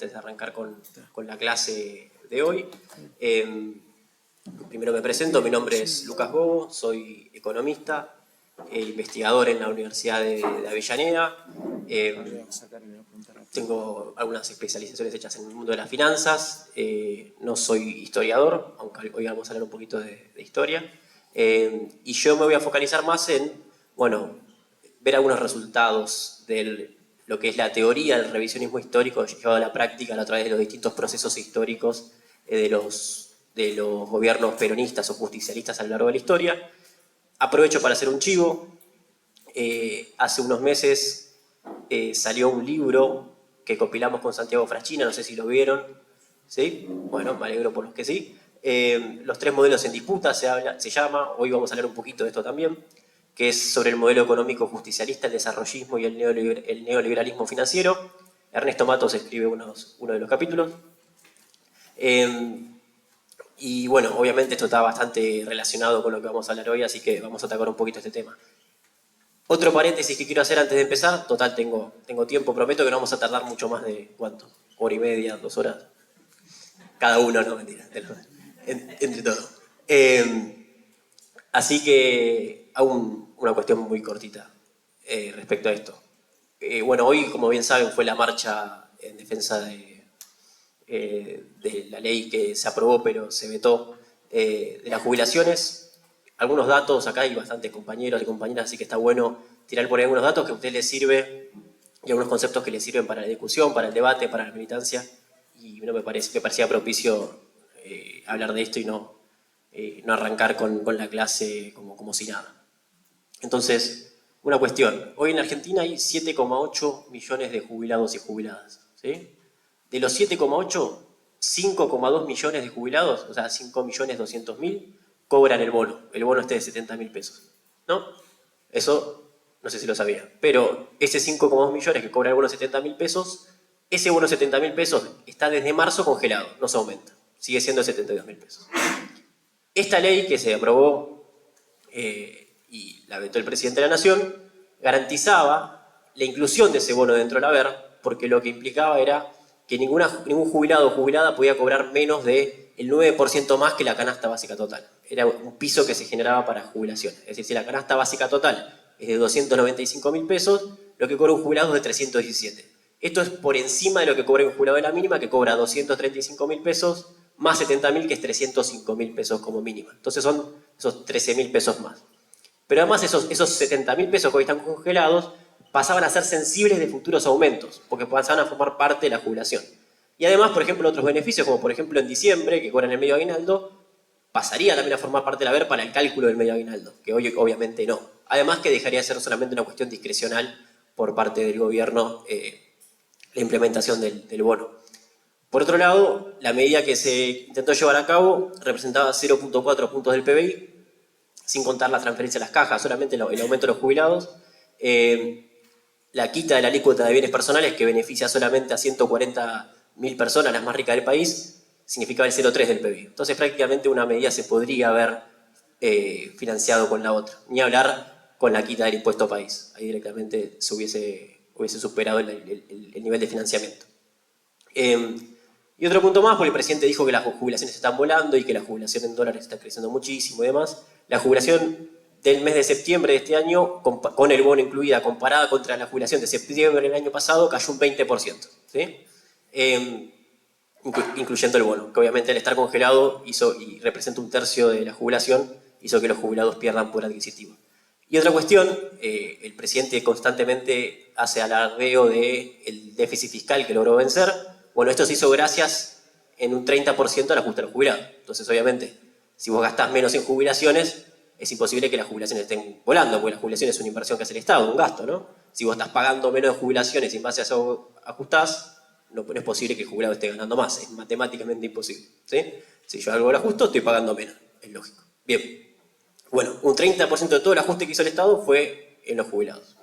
antes de arrancar con la clase de hoy. Primero me presento, mi nombre es Lucas Bobo, soy economista, investigador en la Universidad de Avellaneda. Tengo algunas especializaciones hechas en el mundo de las finanzas. No soy historiador, aunque hoy vamos a hablar un poquito de historia. Y yo me voy a focalizar más en, bueno, ver algunos resultados de lo que es la teoría del revisionismo histórico llevado a la práctica a través de los distintos procesos históricos de los gobiernos peronistas o justicialistas a lo largo de la historia. Aprovecho para hacer un chivo. Hace unos meses salió un libro que compilamos con Santiago Fraschina, no sé si lo vieron. ¿Sí? Bueno, me alegro por los que sí. Los tres modelos en disputa se llama, hoy vamos a hablar un poquito de esto también, que es sobre el modelo económico justicialista, el desarrollismo y el neoliberalismo financiero. Ernesto Matos escribe uno de los capítulos. Y bueno, obviamente esto está bastante relacionado con lo que vamos a hablar hoy, así que vamos a atacar un poquito este tema. Otro paréntesis que quiero hacer antes de empezar, total tengo tiempo, prometo que no vamos a tardar mucho más de, ¿cuánto? ¿Hora y media, 2 horas? Cada uno, no, mentira, entre todos. Así que hago una cuestión muy cortita respecto a esto. Bueno, hoy, como bien saben, fue la marcha en defensa de la ley que se aprobó pero se vetó, de las jubilaciones. Algunos datos, acá hay bastantes compañeros y compañeras, así que está bueno tirar por ahí algunos datos que a ustedes les sirve y algunos conceptos que les sirven para la discusión, para el debate, para la militancia, y no me parecía propicio hablar de esto y no arrancar con la clase como si nada. Entonces, una cuestión. Hoy en Argentina hay 7,8 millones de jubilados y jubiladas, ¿sí? De los 7,8, 5,2 millones de jubilados, o sea, 5.200.000, cobran el bono. El bono este de 70.000 pesos, ¿no? Eso no sé si lo sabía. Pero ese 5,2 millones que cobra el bono de 70.000 pesos, ese bono de 70.000 pesos está desde marzo congelado, no se aumenta. Sigue siendo 72.000 pesos. Esta ley que se aprobó y la vetó el presidente de la Nación, garantizaba la inclusión de ese bono dentro del haber, porque lo que implicaba era que ningún jubilado o jubilada podía cobrar menos del 9% más que la canasta básica total. Era un piso que se generaba para jubilaciones. Es decir, si la canasta básica total es de 295.000 pesos, lo que cobra un jubilado es de 317. Esto es por encima de lo que cobra un jubilado de la mínima, que cobra 235.000 pesos, más 70.000, que es 305.000 pesos como mínima. Entonces son esos 13.000 pesos más. Pero además esos 70.000 pesos que hoy están congelados pasaban a ser sensibles de futuros aumentos, porque pasaban a formar parte de la jubilación. Y además, por ejemplo, otros beneficios, como por ejemplo en diciembre, que cobran el medio aguinaldo, pasaría también a formar parte del haber para el cálculo del medio aguinaldo, que hoy obviamente no. Además que dejaría de ser solamente una cuestión discrecional por parte del gobierno la implementación del bono. Por otro lado, la medida que se intentó llevar a cabo representaba 0,4 puntos del PBI, sin contar la transferencia a las cajas, solamente el aumento de los jubilados, la quita de la alícuota de bienes personales, que beneficia solamente a 140.000 personas, las más ricas del país, significaba el 0,3 del PBI. Entonces prácticamente una medida se podría haber financiado con la otra, ni hablar con la quita del impuesto país. Ahí directamente se hubiese superado el nivel de financiamiento. Y otro punto más, porque el presidente dijo que las jubilaciones están volando y que la jubilación en dólares está creciendo muchísimo y demás. La jubilación del mes de septiembre de este año, con el bono incluida, comparada contra la jubilación de septiembre del año pasado, cayó un 20%, ¿sí? Incluyendo el bono, que obviamente al estar congelado y representa un tercio de la jubilación, hizo que los jubilados pierdan poder adquisitivo. Y otra cuestión, el presidente constantemente hace alardeo del déficit fiscal que logró vencer. Bueno, esto se hizo gracias en un 30% al ajuste a los jubilados. Entonces, obviamente, si vos gastás menos en jubilaciones, es imposible que las jubilaciones estén volando, porque la jubilación es una inversión que hace el Estado, un gasto, ¿no? Si vos estás pagando menos de jubilaciones y en base a eso ajustás, no es posible que el jubilado esté ganando más, es matemáticamente imposible, ¿sí? Si yo hago el ajuste, estoy pagando menos, es lógico. Bien, bueno, un 30% de todo el ajuste que hizo el Estado fue en los jubilados.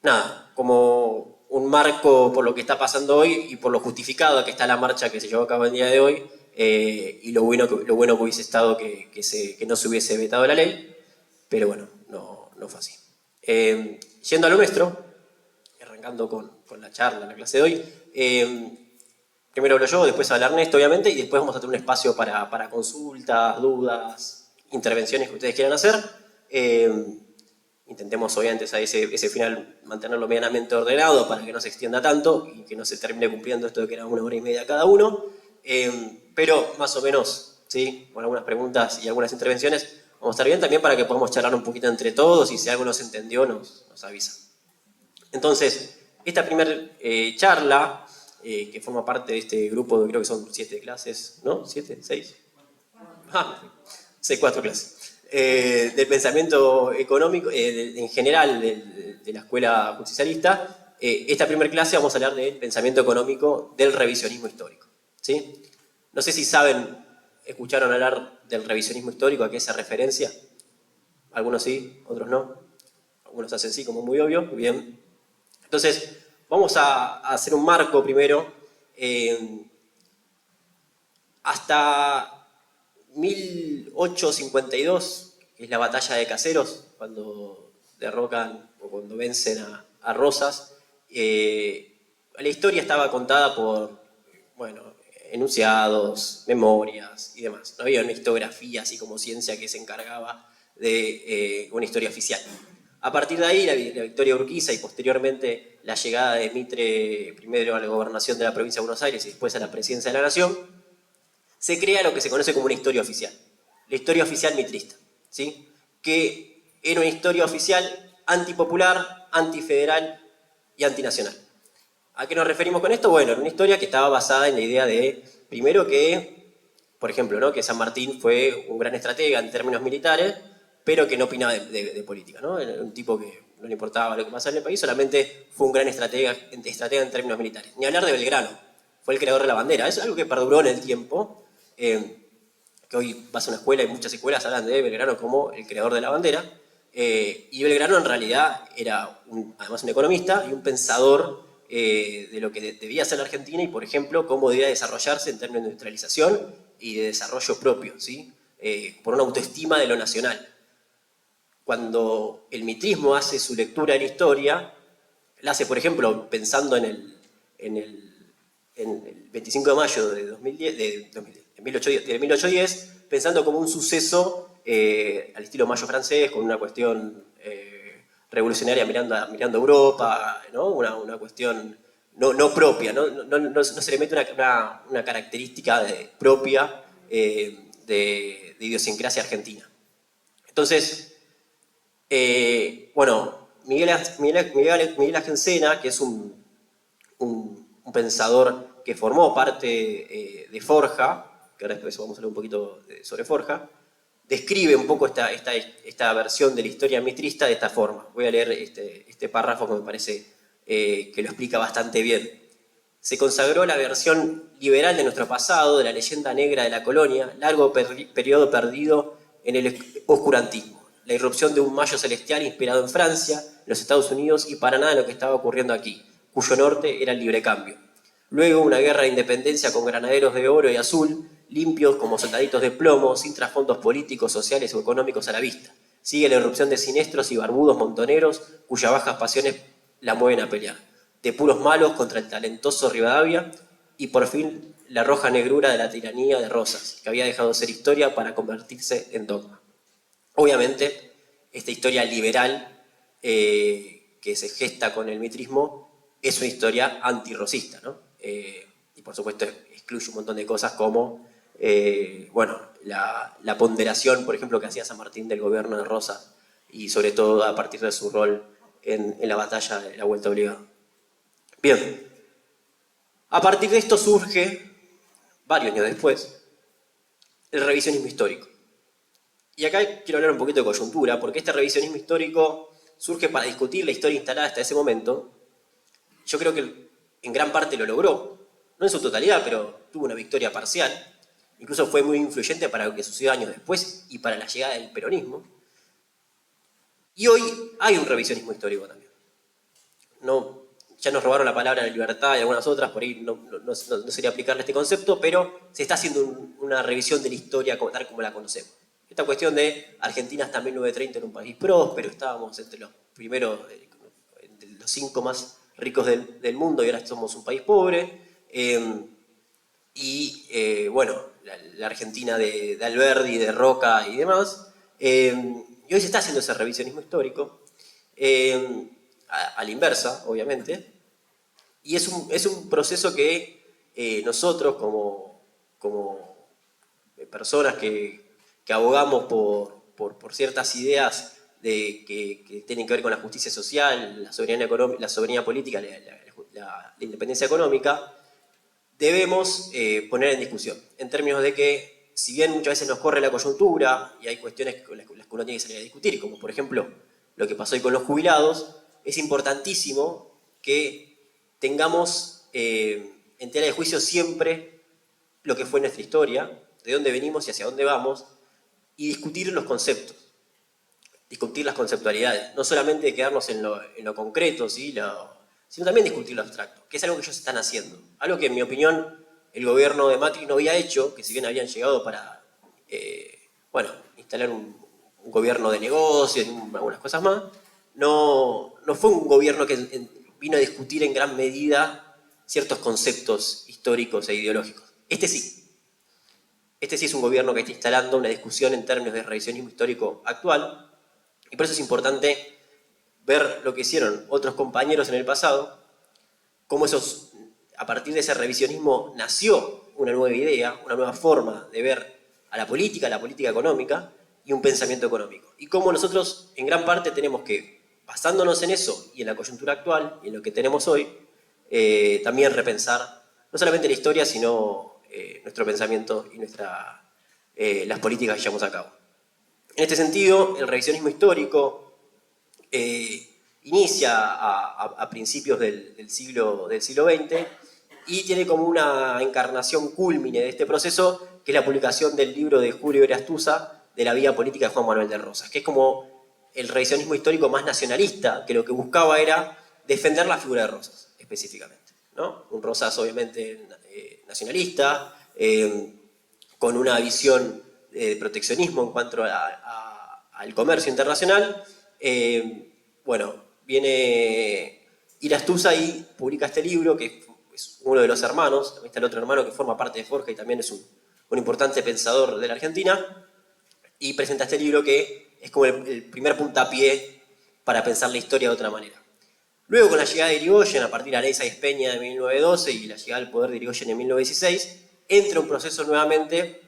Nada, como un marco por lo que está pasando hoy y por lo justificada que está la marcha que se llevó a cabo el día de hoy, y lo bueno que hubiese estado que no se hubiese vetado la ley, pero bueno, no fue así. Yendo a lo nuestro, arrancando con la charla, la clase de hoy, Primero hablo yo, después habla Ernesto, obviamente, y después vamos a tener un espacio para consultas, dudas, intervenciones que ustedes quieran hacer. Intentemos, obviamente, ese final mantenerlo medianamente ordenado para que no se extienda tanto y que no se termine cumpliendo esto de que era 1 hora y media cada uno. Pero más o menos, ¿sí? Con algunas preguntas y algunas intervenciones, vamos a estar bien también para que podamos charlar un poquito entre todos y si algo no se entendió nos avisa. Entonces, esta primera charla, que forma parte de este grupo, creo que son 7 clases, ¿no? ¿7? ¿6? Ah, 6, 4 clases. Del pensamiento económico, en general de la escuela justicialista. Esta primera clase vamos a hablar del pensamiento económico del revisionismo histórico, ¿sí? No sé si saben, escucharon hablar del revisionismo histórico, ¿a qué se referencia? Algunos sí, otros no. Algunos hacen sí, como muy obvio. Bien. Entonces, vamos a hacer un marco primero. Hasta 1852, que es la batalla de Caseros, cuando derrocan o cuando vencen a Rosas, la historia estaba contada por, bueno, enunciados, memorias y demás. No había una historiografía así como ciencia que se encargaba de una historia oficial. A partir de ahí, la victoria de Urquiza y posteriormente la llegada de Mitre primero a la gobernación de la provincia de Buenos Aires y después a la presidencia de la Nación, se crea lo que se conoce como una historia oficial. La historia oficial mitrista, ¿sí? Que era una historia oficial antipopular, antifederal y antinacional. ¿A qué nos referimos con esto? Bueno, era una historia que estaba basada en la idea de, primero que, por ejemplo, ¿no? que San Martín fue un gran estratega en términos militares, pero que no opinaba de política, ¿no? Era un tipo que no le importaba lo que pasaba en el país, solamente fue un gran estratega en términos militares. Ni hablar de Belgrano, fue el creador de la bandera. Es algo que perduró en el tiempo, que hoy vas a una escuela y muchas escuelas hablan de Belgrano como el creador de la bandera, y Belgrano en realidad era además un economista y un pensador de lo que debía ser la Argentina y, por ejemplo, cómo debía desarrollarse en términos de industrialización y de desarrollo propio, ¿sí? Por una autoestima de lo nacional. Cuando el mitrismo hace su lectura de la historia, la hace, por ejemplo, pensando en el 25 de mayo de 2010, de 1810, pensando como un suceso al estilo Mayo francés, con una cuestión revolucionaria mirando a Europa, ¿no? Una cuestión no propia, no se le mete una característica propia de idiosincrasia argentina. Entonces, bueno, Miguel Agencena, que es un pensador que formó parte de Forja, que ahora después vamos a hablar un poquito sobre Forja, describe un poco esta versión de la historia mitrista de esta forma. Voy a leer este párrafo que me parece que lo explica bastante bien. Se consagró la versión liberal de nuestro pasado, de la leyenda negra de la colonia, largo periodo perdido en el oscurantismo. La irrupción de un mayo celestial inspirado en Francia, en los Estados Unidos y para nada de lo que estaba ocurriendo aquí, cuyo norte era el libre cambio. Luego una guerra de independencia con granaderos de oro y azul, limpios como soldaditos de plomo, sin trasfondos políticos, sociales o económicos a la vista. Sigue la irrupción de siniestros y barbudos montoneros, cuyas bajas pasiones la mueven a pelear. De puros malos contra el talentoso Rivadavia, y por fin la roja negrura de la tiranía de Rosas, que había dejado de ser historia para convertirse en dogma. Obviamente, esta historia liberal que se gesta con el mitrismo es una historia antirrosista, ¿no? Y por supuesto excluye un montón de cosas como bueno, la ponderación, por ejemplo, que hacía San Martín del gobierno de Rosas y sobre todo a partir de su rol en la batalla de la Vuelta Obligada. Bien, a partir de esto surge, varios años después, el revisionismo histórico. Y acá quiero hablar un poquito de coyuntura, porque este revisionismo histórico surge para discutir la historia instalada hasta ese momento. Yo creo que en gran parte lo logró, no en su totalidad, pero tuvo una victoria parcial. Incluso fue muy influyente para lo que sucedió años después y para la llegada del peronismo. Y hoy hay un revisionismo histórico también. Ya nos robaron la palabra de libertad y algunas otras, por ahí no sería aplicarle este concepto, pero se está haciendo una revisión de la historia tal como la conocemos. Esta cuestión de Argentina hasta 1930 era un país próspero, estábamos entre los primeros, entre los 5 más ricos del mundo y ahora somos un país pobre. Bueno, la Argentina de Alberdi, de Roca y demás. Y hoy se está haciendo ese revisionismo histórico, a la inversa, obviamente. Y es un proceso que nosotros, como personas que abogamos por ciertas ideas que tienen que ver con la justicia social, la soberanía económica, la soberanía política, la independencia económica, debemos poner en discusión, en términos de que, si bien muchas veces nos corre la coyuntura y hay cuestiones con las que uno tiene que salir a discutir, como por ejemplo lo que pasó hoy con los jubilados, es importantísimo que tengamos en tela de juicio siempre lo que fue nuestra historia, de dónde venimos y hacia dónde vamos, y discutir los conceptos, discutir las conceptualidades, no solamente quedarnos en lo concreto, ¿sí? Sino también discutir lo abstracto, que es algo que ellos están haciendo. Algo que, en mi opinión, el gobierno de Macri no había hecho, que si bien habían llegado para, bueno, instalar un gobierno de negocios, algunas cosas más, no fue un gobierno que vino a discutir en gran medida ciertos conceptos históricos e ideológicos. Este sí es un gobierno que está instalando una discusión en términos de revisionismo histórico actual, y por eso es importante ver lo que hicieron otros compañeros en el pasado, cómo a partir de ese revisionismo nació una nueva idea, una nueva forma de ver a la política económica y un pensamiento económico. Y cómo nosotros, en gran parte, tenemos que, basándonos en eso y en la coyuntura actual y en lo que tenemos hoy, también repensar no solamente la historia, sino nuestro pensamiento y las políticas que llevamos a cabo. En este sentido, el revisionismo histórico inicia a principios del siglo XX y tiene como una encarnación cúlmine de este proceso, que es la publicación del libro de Julio Astuza, de la vida política de Juan Manuel de Rosas, que es como el revisionismo histórico más nacionalista, que lo que buscaba era defender la figura de Rosas, específicamente, ¿no? Un Rosas obviamente nacionalista, con una visión de proteccionismo en cuanto al comercio internacional. Bueno, viene Irastuza y publica este libro, que es uno de los hermanos, también está el otro hermano que forma parte de Forja y también es un importante pensador de la Argentina, y presenta este libro que es como el primer puntapié para pensar la historia de otra manera. Luego, con la llegada de Irigoyen, a partir de la ley Sáenz Peña de 1912 y la llegada al poder de Irigoyen en 1916, entra un proceso nuevamente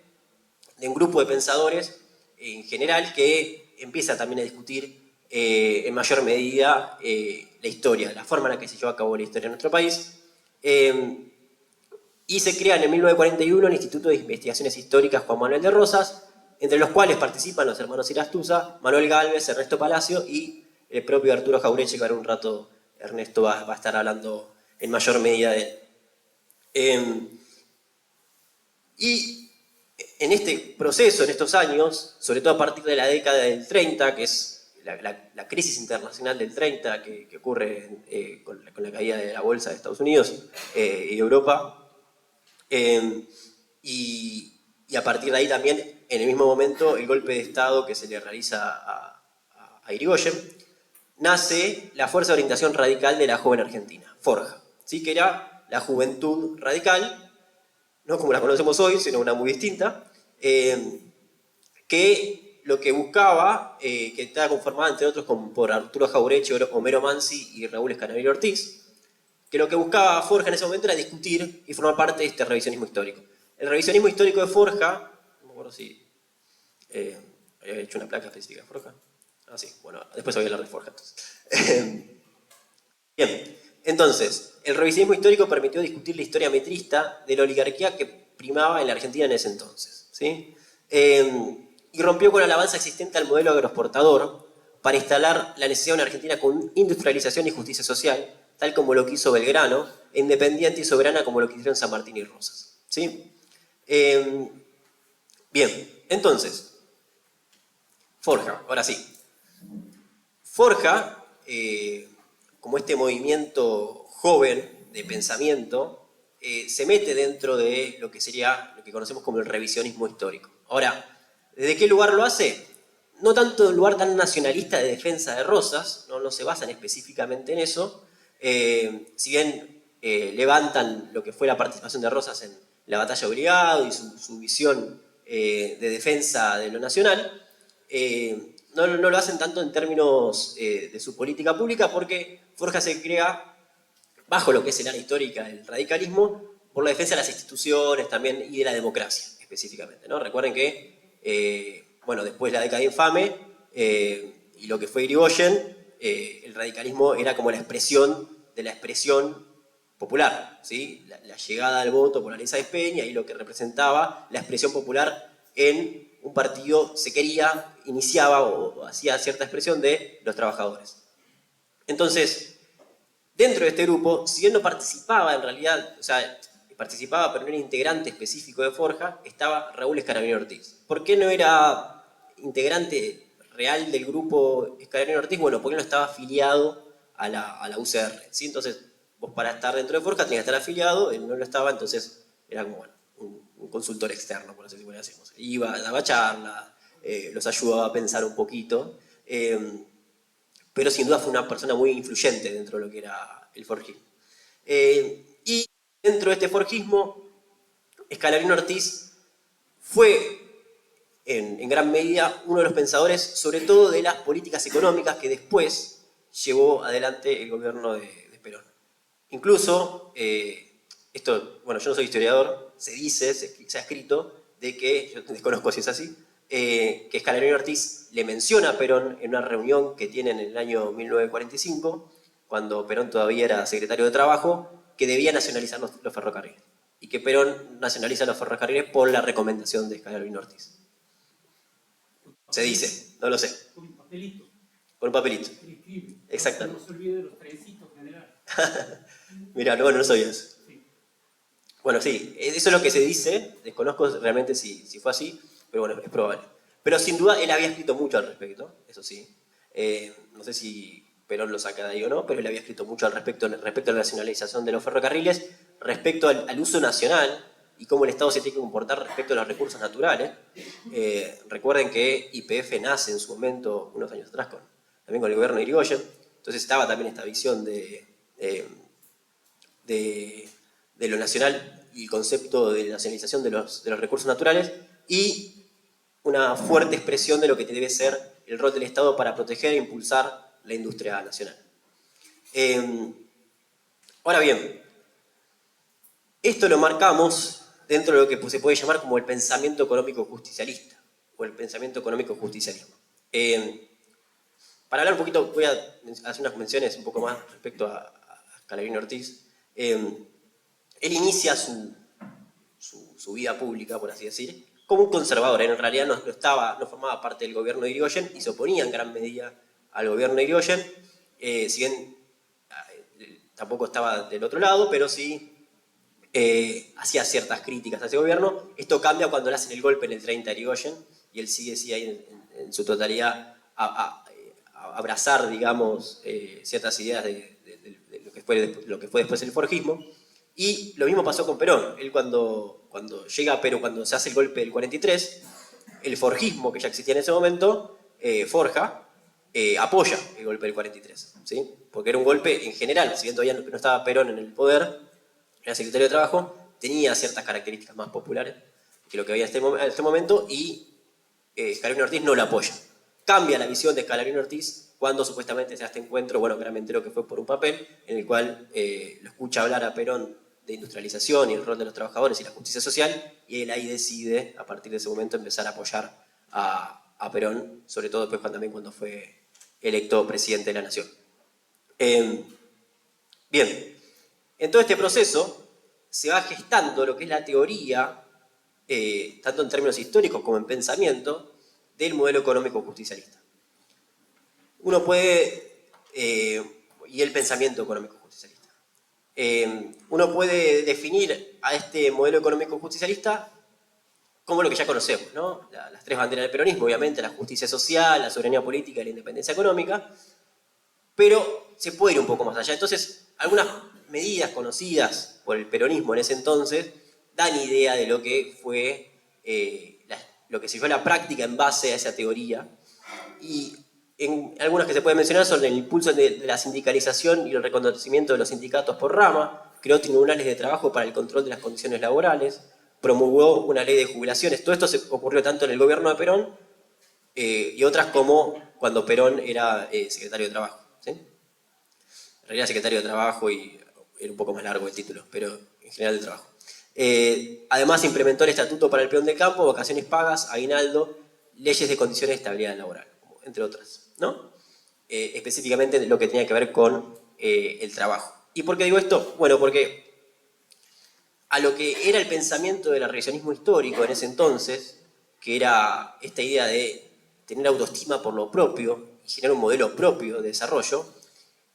de un grupo de pensadores en general que empieza también a discutir en mayor medida la historia, la forma en la que se llevó a cabo la historia en nuestro país. Y se crea en 1941 el Instituto de Investigaciones Históricas Juan Manuel de Rosas, entre los cuales participan los hermanos Irastuza, Manuel Gálvez, Ernesto Palacio y el propio Arturo Jaureche, que ahora un rato Ernesto va a estar hablando en mayor medida de él. Y en este proceso, en estos años, sobre todo a partir de la década del 30, que es la crisis internacional del 30, que ocurre con la caída de la bolsa de Estados Unidos y Europa, y a partir de ahí también, en el mismo momento, el golpe de Estado que se le realiza a Irigoyen, nace la Fuerza de Orientación Radical de la Joven Argentina, Forja, ¿sí? Que era la juventud radical, no como la conocemos hoy, sino una muy distinta, que lo que buscaba, que estaba conformada entre otros por Arturo Jaureche, Homero Mansi y Raúl Escanabel Ortiz, que lo que buscaba Forja en ese momento era discutir y formar parte de este revisionismo histórico. El revisionismo histórico de Forja, no me acuerdo si había hecho una placa específica de Forja. Ah, sí, bueno, después voy a hablar de Forja entonces. Bien, entonces, el revisionismo histórico permitió discutir la historia metrista de la oligarquía que primaba en la Argentina en ese entonces, ¿sí? Y rompió con la alabanza existente al modelo agroexportador para instalar la necesidad de una Argentina con industrialización y justicia social, tal como lo quiso Belgrano, e independiente y soberana como lo quisieron San Martín y Rosas, ¿sí? Bien, entonces, Forja, ahora sí. Forja, como este movimiento joven de pensamiento, se mete dentro de lo que sería lo que conocemos como el revisionismo histórico. Ahora, ¿desde qué lugar lo hace? No tanto en un lugar tan nacionalista de defensa de Rosas, no se basan específicamente en eso, Si bien levantan lo que fue la participación de Rosas en la batalla obligado y su visión de defensa de lo nacional, no lo hacen tanto en términos de su política pública, porque Forja se crea bajo lo que es el área histórica del radicalismo por la defensa de las instituciones también y de la democracia específicamente, ¿no? Recuerden que, bueno, después de la década infame y lo que fue Irigoyen, el radicalismo era como la expresión de la expresión popular, ¿sí? La llegada al voto por Aníbal Peña y lo que representaba la expresión popular en un partido se quería, iniciaba o hacía cierta expresión de los trabajadores. Entonces, dentro de este grupo, si bien no participaba en realidad, o sea, participaba pero no era integrante específico de Forja, estaba Raúl Escarabinedo Ortiz. ¿Por qué no era integrante real del grupo Escarabinedo Ortiz? Bueno, porque no estaba afiliado a la UCR, ¿sí? Entonces, vos para estar dentro de Forja tenías que estar afiliado, él no lo estaba, entonces era como, bueno, un consultor externo, por así decirlo. Iba, daba charlas, los ayudaba a pensar un poquito, pero sin duda fue una persona muy influyente dentro de lo que era el forjismo. Y dentro de este forjismo, Escalabrino Ortiz fue en gran medida uno de los pensadores, sobre todo de las políticas económicas que después llevó adelante el gobierno de Perón. Incluso, esto, bueno, yo no soy historiador, se dice, se ha escrito, de que, yo desconozco si es así, que Escalabrino Ortiz le menciona a Perón en una reunión que tienen en el año 1945, cuando Perón todavía era secretario de Trabajo, que debía nacionalizar los ferrocarriles. Y que Perón nacionaliza los ferrocarriles por la recomendación de Escalabrino Ortiz. Se dice, no lo sé. Con un papelito. Con un papelito. Exactamente. No se olvide de los trencitos general. Mirá, no sabía eso. Sí. Bueno, sí, eso es lo que se dice. Desconozco realmente si fue así, pero bueno, es probable. Pero sin duda él había escrito mucho al respecto, eso sí. No sé si Perón lo saca de ahí o no, pero él había escrito mucho al respecto a la nacionalización de los ferrocarriles, respecto al uso nacional y cómo el Estado se tiene que comportar respecto a los recursos naturales. Recuerden que YPF nace en su momento, unos años atrás, también con el gobierno de Irigoyen, entonces estaba también esta visión de lo nacional y el concepto de nacionalización de los recursos naturales y una fuerte expresión de lo que debe ser el rol del Estado para proteger e impulsar la industria nacional. Ahora bien, esto lo marcamos dentro de lo que se puede llamar como el pensamiento económico justicialista o el pensamiento económico justicialismo. Para hablar un poquito, voy a hacer unas menciones un poco más respecto a Escalabrino Ortiz. Él inicia su vida pública, por así decir, como un conservador. En realidad no formaba parte del gobierno de Irigoyen y se oponía en gran medida al gobierno de Irigoyen, si bien tampoco estaba del otro lado, pero sí hacía ciertas críticas a ese gobierno. Esto cambia cuando le hacen el golpe en el 30 a Irigoyen y él sigue ahí en su totalidad a abrazar, digamos, ciertas ideas de lo que fue después el forjismo. Y lo mismo pasó con Perón. Él cuando llega, pero cuando se hace el golpe del 43, el forjismo que ya existía en ese momento, Forja, apoya el golpe del 43, ¿sí? Porque era un golpe en general, si bien todavía no estaba Perón en el poder, era secretario de Trabajo, tenía ciertas características más populares que lo que había en este momento y Escalabrino Ortiz no lo apoya. Cambia la visión de Escalabrino Ortiz cuando supuestamente se hace este encuentro, bueno, que ahora me entero que fue por un papel, en el cual lo escucha hablar a Perón de industrialización y el rol de los trabajadores y la justicia social, y él ahí decide, a partir de ese momento, empezar a apoyar a Perón, sobre todo después también cuando fue electo presidente de la Nación. Bien, en todo este proceso se va gestando lo que es la teoría, tanto en términos históricos como en pensamiento, del modelo económico justicialista. Uno puede, y el pensamiento económico justicialista, uno puede definir a este modelo económico justicialista como lo que ya conocemos, ¿no? Las tres banderas del peronismo, obviamente, la justicia social, la soberanía política y la independencia económica, pero se puede ir un poco más allá. Entonces, algunas medidas conocidas por el peronismo en ese entonces dan idea de lo que fue lo que se llevó a la práctica en base a esa teoría. Y Algunas que se pueden mencionar son el impulso de la sindicalización y el reconocimiento de los sindicatos por rama, creó tribunales de trabajo para el control de las condiciones laborales, promulgó una ley de jubilaciones. Todo esto se ocurrió tanto en el gobierno de Perón y otras como cuando Perón era secretario de Trabajo. ¿Sí? En realidad secretario de Trabajo y era un poco más largo el título, pero en general de Trabajo. Además implementó el Estatuto para el Peón de Campo, vacaciones pagas, aguinaldo, leyes de condiciones de estabilidad laboral, entre otras, ¿no? Específicamente lo que tenía que ver con el trabajo. ¿Y por qué digo esto? Bueno, porque a lo que era el pensamiento del revisionismo histórico en ese entonces, que era esta idea de tener autoestima por lo propio y generar un modelo propio de desarrollo,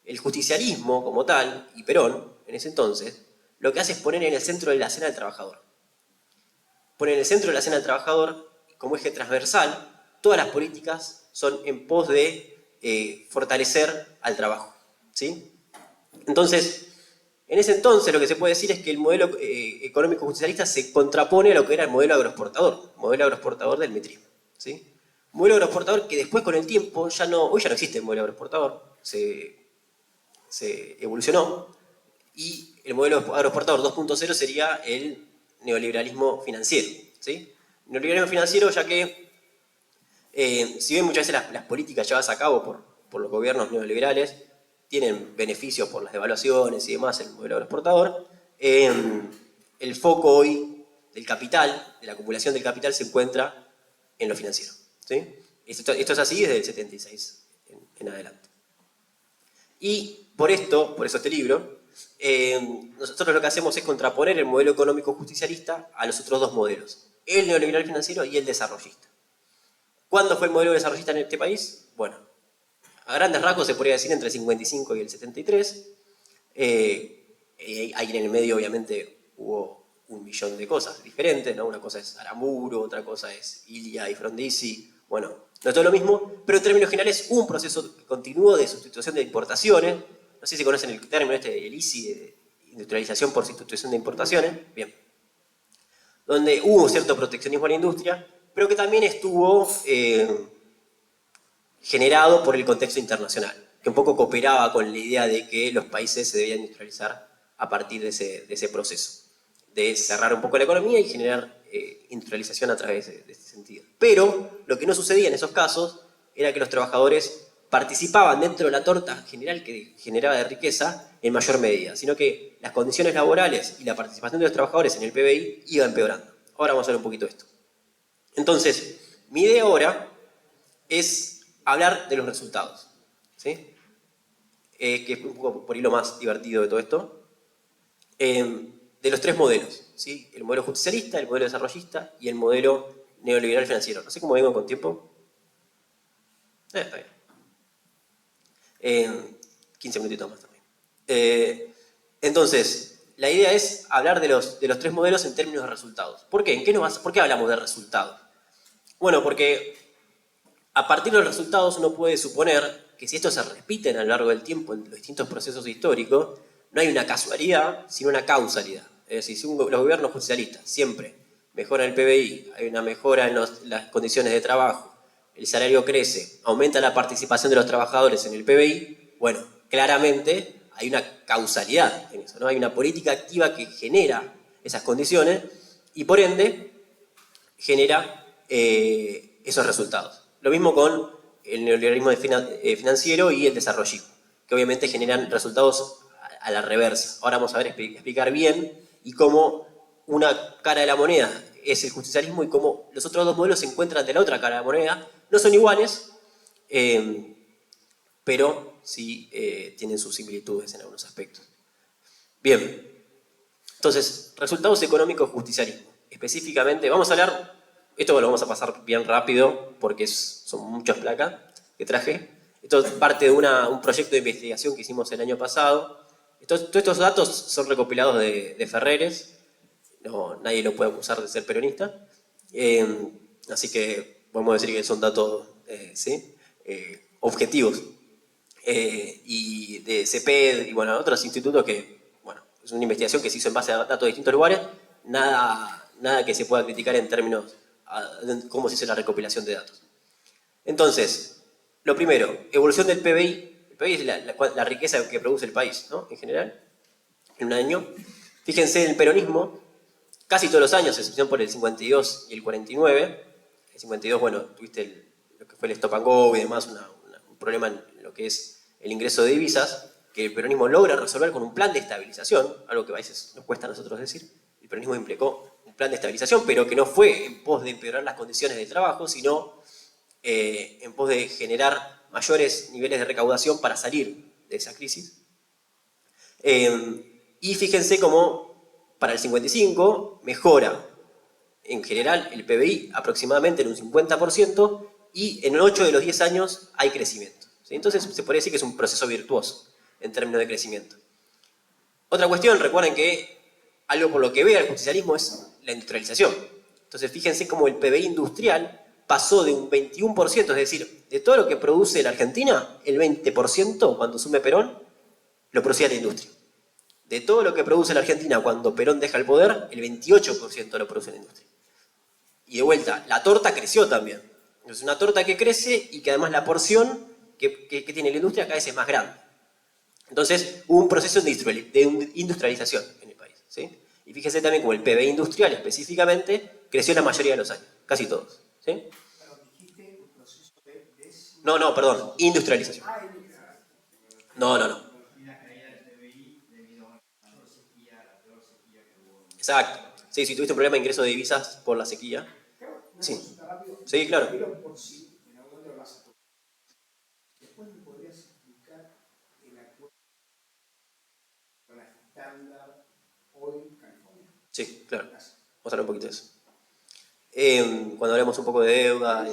el justicialismo como tal, y Perón, en ese entonces, lo que hace es poner en el centro de la escena al trabajador. Poner en el centro de la escena al trabajador como eje transversal, todas las políticas son en pos de fortalecer al trabajo. ¿Sí? Entonces, en ese entonces lo que se puede decir es que el modelo económico justicialista se contrapone a lo que era el modelo agroexportador del metrismo. ¿Sí? Modelo agroexportador que después con el tiempo, hoy ya no existe el modelo agroexportador, se evolucionó, y el modelo agroexportador 2.0 sería el neoliberalismo financiero. ¿Sí? Neoliberalismo financiero ya que, si bien muchas veces las políticas llevadas a cabo por los gobiernos neoliberales tienen beneficios por las devaluaciones y demás en el modelo agroexportador, el foco hoy del capital, de la acumulación del capital, se encuentra en lo financiero. ¿Sí? Esto es así desde el 76 en adelante. Y por eso este libro, nosotros lo que hacemos es contraponer el modelo económico justicialista a los otros dos modelos, el neoliberal financiero y el desarrollista. ¿Cuándo fue el modelo desarrollista en este país? Bueno, a grandes rasgos se podría decir entre el 55 y el 73. Ahí en el medio obviamente hubo un millón de cosas diferentes, ¿no? Una cosa es Aramburu, otra cosa es Ilia y Frondizi. Bueno, no es todo lo mismo, pero en términos generales hubo un proceso continuo de sustitución de importaciones. No sé si conocen el término el ISI, de industrialización por sustitución de importaciones. Bien. Donde hubo cierto proteccionismo a la industria, pero que también estuvo generado por el contexto internacional, que un poco cooperaba con la idea de que los países se debían industrializar a partir de ese proceso, de cerrar un poco la economía y generar industrialización a través de este sentido. Pero lo que no sucedía en esos casos era que los trabajadores participaban dentro de la torta general que generaba de riqueza en mayor medida, sino que las condiciones laborales y la participación de los trabajadores en el PBI iba empeorando. Ahora vamos a ver un poquito de esto. Entonces, mi idea ahora es hablar de los resultados, ¿sí? Que es un poco por hilo más divertido de todo esto, de los tres modelos, ¿sí? El modelo justicialista, el modelo desarrollista y el modelo neoliberal financiero. No sé cómo vengo con tiempo. Está bien. 15 minutitos más también. Entonces, la idea es hablar de los tres modelos en términos de resultados. ¿Por qué? ¿Por qué hablamos de resultados? Bueno, porque a partir de los resultados uno puede suponer que si estos se repiten a lo largo del tiempo en los distintos procesos históricos, no hay una casualidad, sino una causalidad. Es decir, si los gobiernos justicialistas siempre mejoran el PBI, hay una mejora en las condiciones de trabajo, el salario crece, aumenta la participación de los trabajadores en el PBI, bueno, claramente hay una causalidad en eso, ¿no? Hay una política activa que genera esas condiciones y por ende genera esos resultados. Lo mismo con el neoliberalismo financiero y el desarrollismo, que obviamente generan resultados a la reversa. Ahora vamos a ver explicar bien y cómo una cara de la moneda es el justicialismo y cómo los otros dos modelos se encuentran de la otra cara de la moneda. No son iguales, pero sí tienen sus similitudes en algunos aspectos. Bien, entonces, resultados económicos justicialismo. Específicamente, vamos a hablar, esto lo vamos a pasar bien rápido porque son muchas placas que traje. Esto es parte de un proyecto de investigación que hicimos el año pasado. Todos estos datos son recopilados de Ferreres, nadie lo puede acusar de ser peronista, así que podemos decir que son datos ¿sí? Objetivos. Y de CEPED y bueno, otros institutos que, bueno, es una investigación que se hizo en base a datos de distintos lugares, nada que se pueda criticar en términos de cómo se hizo la recopilación de datos. Entonces, Lo primero, evolución del PBI. El PBI es la riqueza que produce el país, ¿no? En general, en un año. Fíjense, el peronismo, casi todos los años, excepción por el 52 y el 49. El 52, bueno, tuviste lo que fue el stop and go y demás, un problema en lo que es el ingreso de divisas, que el peronismo logra resolver con un plan de estabilización, algo que a veces nos cuesta a nosotros decir. El peronismo implicó un plan de estabilización, pero que no fue en pos de empeorar las condiciones de trabajo, sino en pos de generar mayores niveles de recaudación para salir de esa crisis. Y fíjense cómo para el 55 mejora en general el PBI aproximadamente en un 50% y en 8 de los 10 años hay crecimiento. ¿Sí? Entonces se podría decir que es un proceso virtuoso en términos de crecimiento. Otra cuestión, recuerden que algo por lo que vea el justicialismo es la industrialización. Entonces fíjense cómo el PBI industrial pasó de un 21%, es decir, de todo lo que produce la Argentina, el 20% cuando asume Perón lo producía la industria. De todo lo que produce la Argentina cuando Perón deja el poder, el 28% lo produce la industria. Y de vuelta, la torta creció también. Es una torta que crece y que además la porción que tiene la industria cada vez es más grande. Entonces hubo un proceso de industrialización en el país. ¿Sí? Y fíjese también como el PBI industrial específicamente creció la mayoría de los años, casi todos. ¿Sí? Pero dijiste un proceso de No, perdón, industrialización. No. Y la caída del PBI debido a la peor sequía que hubo. Exacto. Sí, si tuviste un problema de ingreso de divisas por la sequía. Sí. Sí, claro. Por si en algún momento vas a tocar. Después me podrías explicar el acuerdo con la estándar hoy California. Sí, claro. Vamos a hablar un poquito de eso. Cuando hablemos un poco de deuda.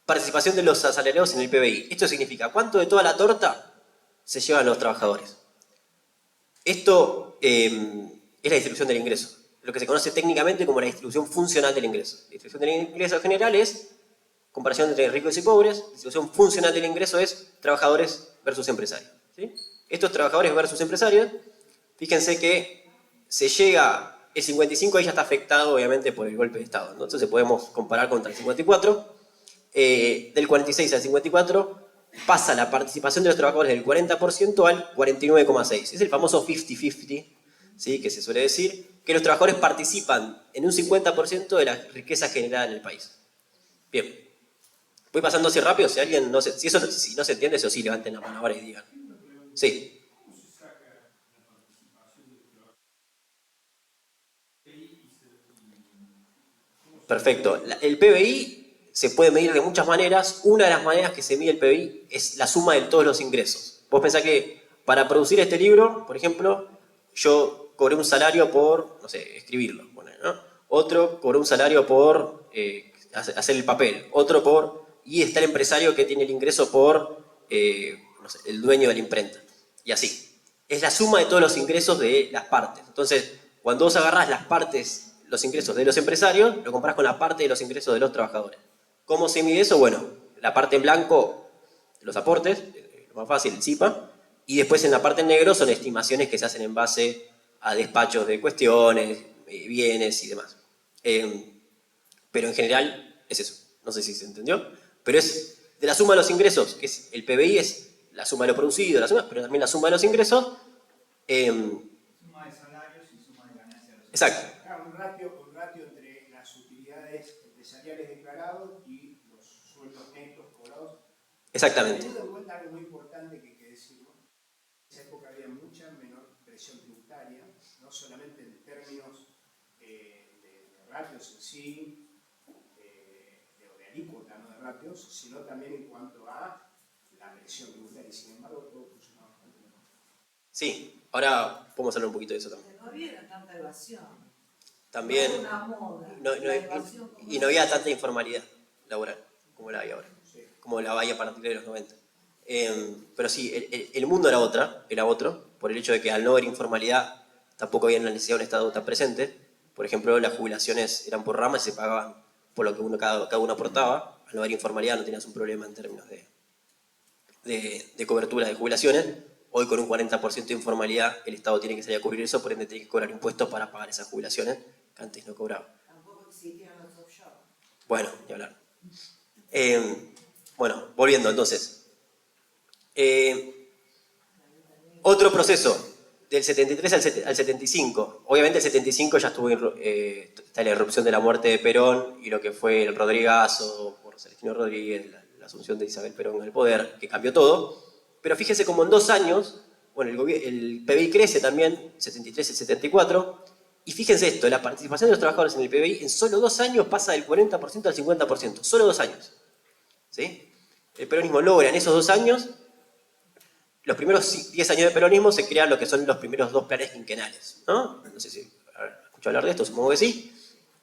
Participación de los asalariados en el PBI. Esto significa cuánto de toda la torta se llevan los trabajadores. Esto es la distribución del ingreso, lo que se conoce técnicamente como la distribución funcional del ingreso. La distribución del ingreso general es comparación entre ricos y pobres. La distribución funcional del ingreso es trabajadores versus empresarios. ¿Sí? Estos trabajadores versus empresarios, fíjense que se llega, el 55 ahí ya está afectado obviamente por el golpe de Estado, ¿no? Entonces podemos comparar contra el 54. Del 46 al 54 pasa la participación de los trabajadores del 40% al 49,6%. Es el famoso 50-50, ¿sí? Que se suele decir, que los trabajadores participan en un 50% de la riqueza generada en el país. Bien. Voy pasando así rápido, si alguien no se, si no se entiende, eso sí, levanten la mano ahora y digan. Sí. Perfecto. El PBI se puede medir de muchas maneras. Una de las maneras que se mide el PBI es la suma de todos los ingresos. Vos pensás que para producir este libro, por ejemplo, yo cobré un salario por, no sé, escribirlo, ¿no? Otro cobró un salario por hacer el papel. Otro por... Y está el empresario que tiene el ingreso por, no sé, el dueño de la imprenta. Y así. Es la suma de todos los ingresos de las partes. Entonces, cuando vos agarrás las partes, los ingresos de los empresarios, lo comparás con la parte de los ingresos de los trabajadores. ¿Cómo se mide eso? Bueno, la parte en blanco, los aportes, lo más fácil, el CIPA, y después en la parte en negro son estimaciones que se hacen en base a despachos de cuestiones, bienes y demás. Pero en general es eso. No sé si se entendió, pero es de la suma de los ingresos, que es el PBI es la suma de lo producido, pero también la suma de los ingresos. Suma de salarios y suma de ganancias. Exacto. Un ratio entre las utilidades empresariales declaradas y los sueldos netos cobrados. Exactamente. Teniendo en cuenta algo muy importante que hay que decirlo, en esa época había mucha menor presión tributaria, no solamente en términos de ratios en sí, de alícuota, no de ratios, sino también en cuanto a la presión tributaria. Y sin embargo, todo funcionaba bastante mejor. Sí, ahora podemos hablar un poquito de eso también. No había tanta evasión. También, No era una moda. y no había tanta informalidad laboral como la hay ahora, como la hay a partir de los 90. Pero sí, el mundo era otro, por el hecho de que al no haber informalidad tampoco había la necesidad de un Estado tan presente. Por ejemplo, las jubilaciones eran por ramas y se pagaban por lo que cada uno aportaba. Al no haber informalidad no tenías un problema en términos de cobertura de jubilaciones. Hoy con un 40% de informalidad el Estado tiene que salir a cubrir eso, por ende tiene que cobrar impuestos para pagar esas jubilaciones que antes no cobraba. Tampoco existían los offshore. Bueno, ni hablar. Bueno, volviendo entonces. Otro proceso, del 73 al 75. Obviamente el 75 ya estuvo está la irrupción de la muerte de Perón y lo que fue el Rodrigazo por Celestino Rodríguez, la asunción de Isabel Perón al poder, que cambió todo. Pero fíjense como en 2 años, bueno, el PBI crece también, 73 y 74, y fíjense esto, la participación de los trabajadores en el PBI en solo 2 años pasa del 40% al 50%, solo 2 años. ¿Sí? El peronismo logra en esos 2 años, los primeros 10 años de peronismo se crean lo que son los primeros 2 planes quinquenales, ¿no? No sé si escuchado hablar de esto, supongo que sí.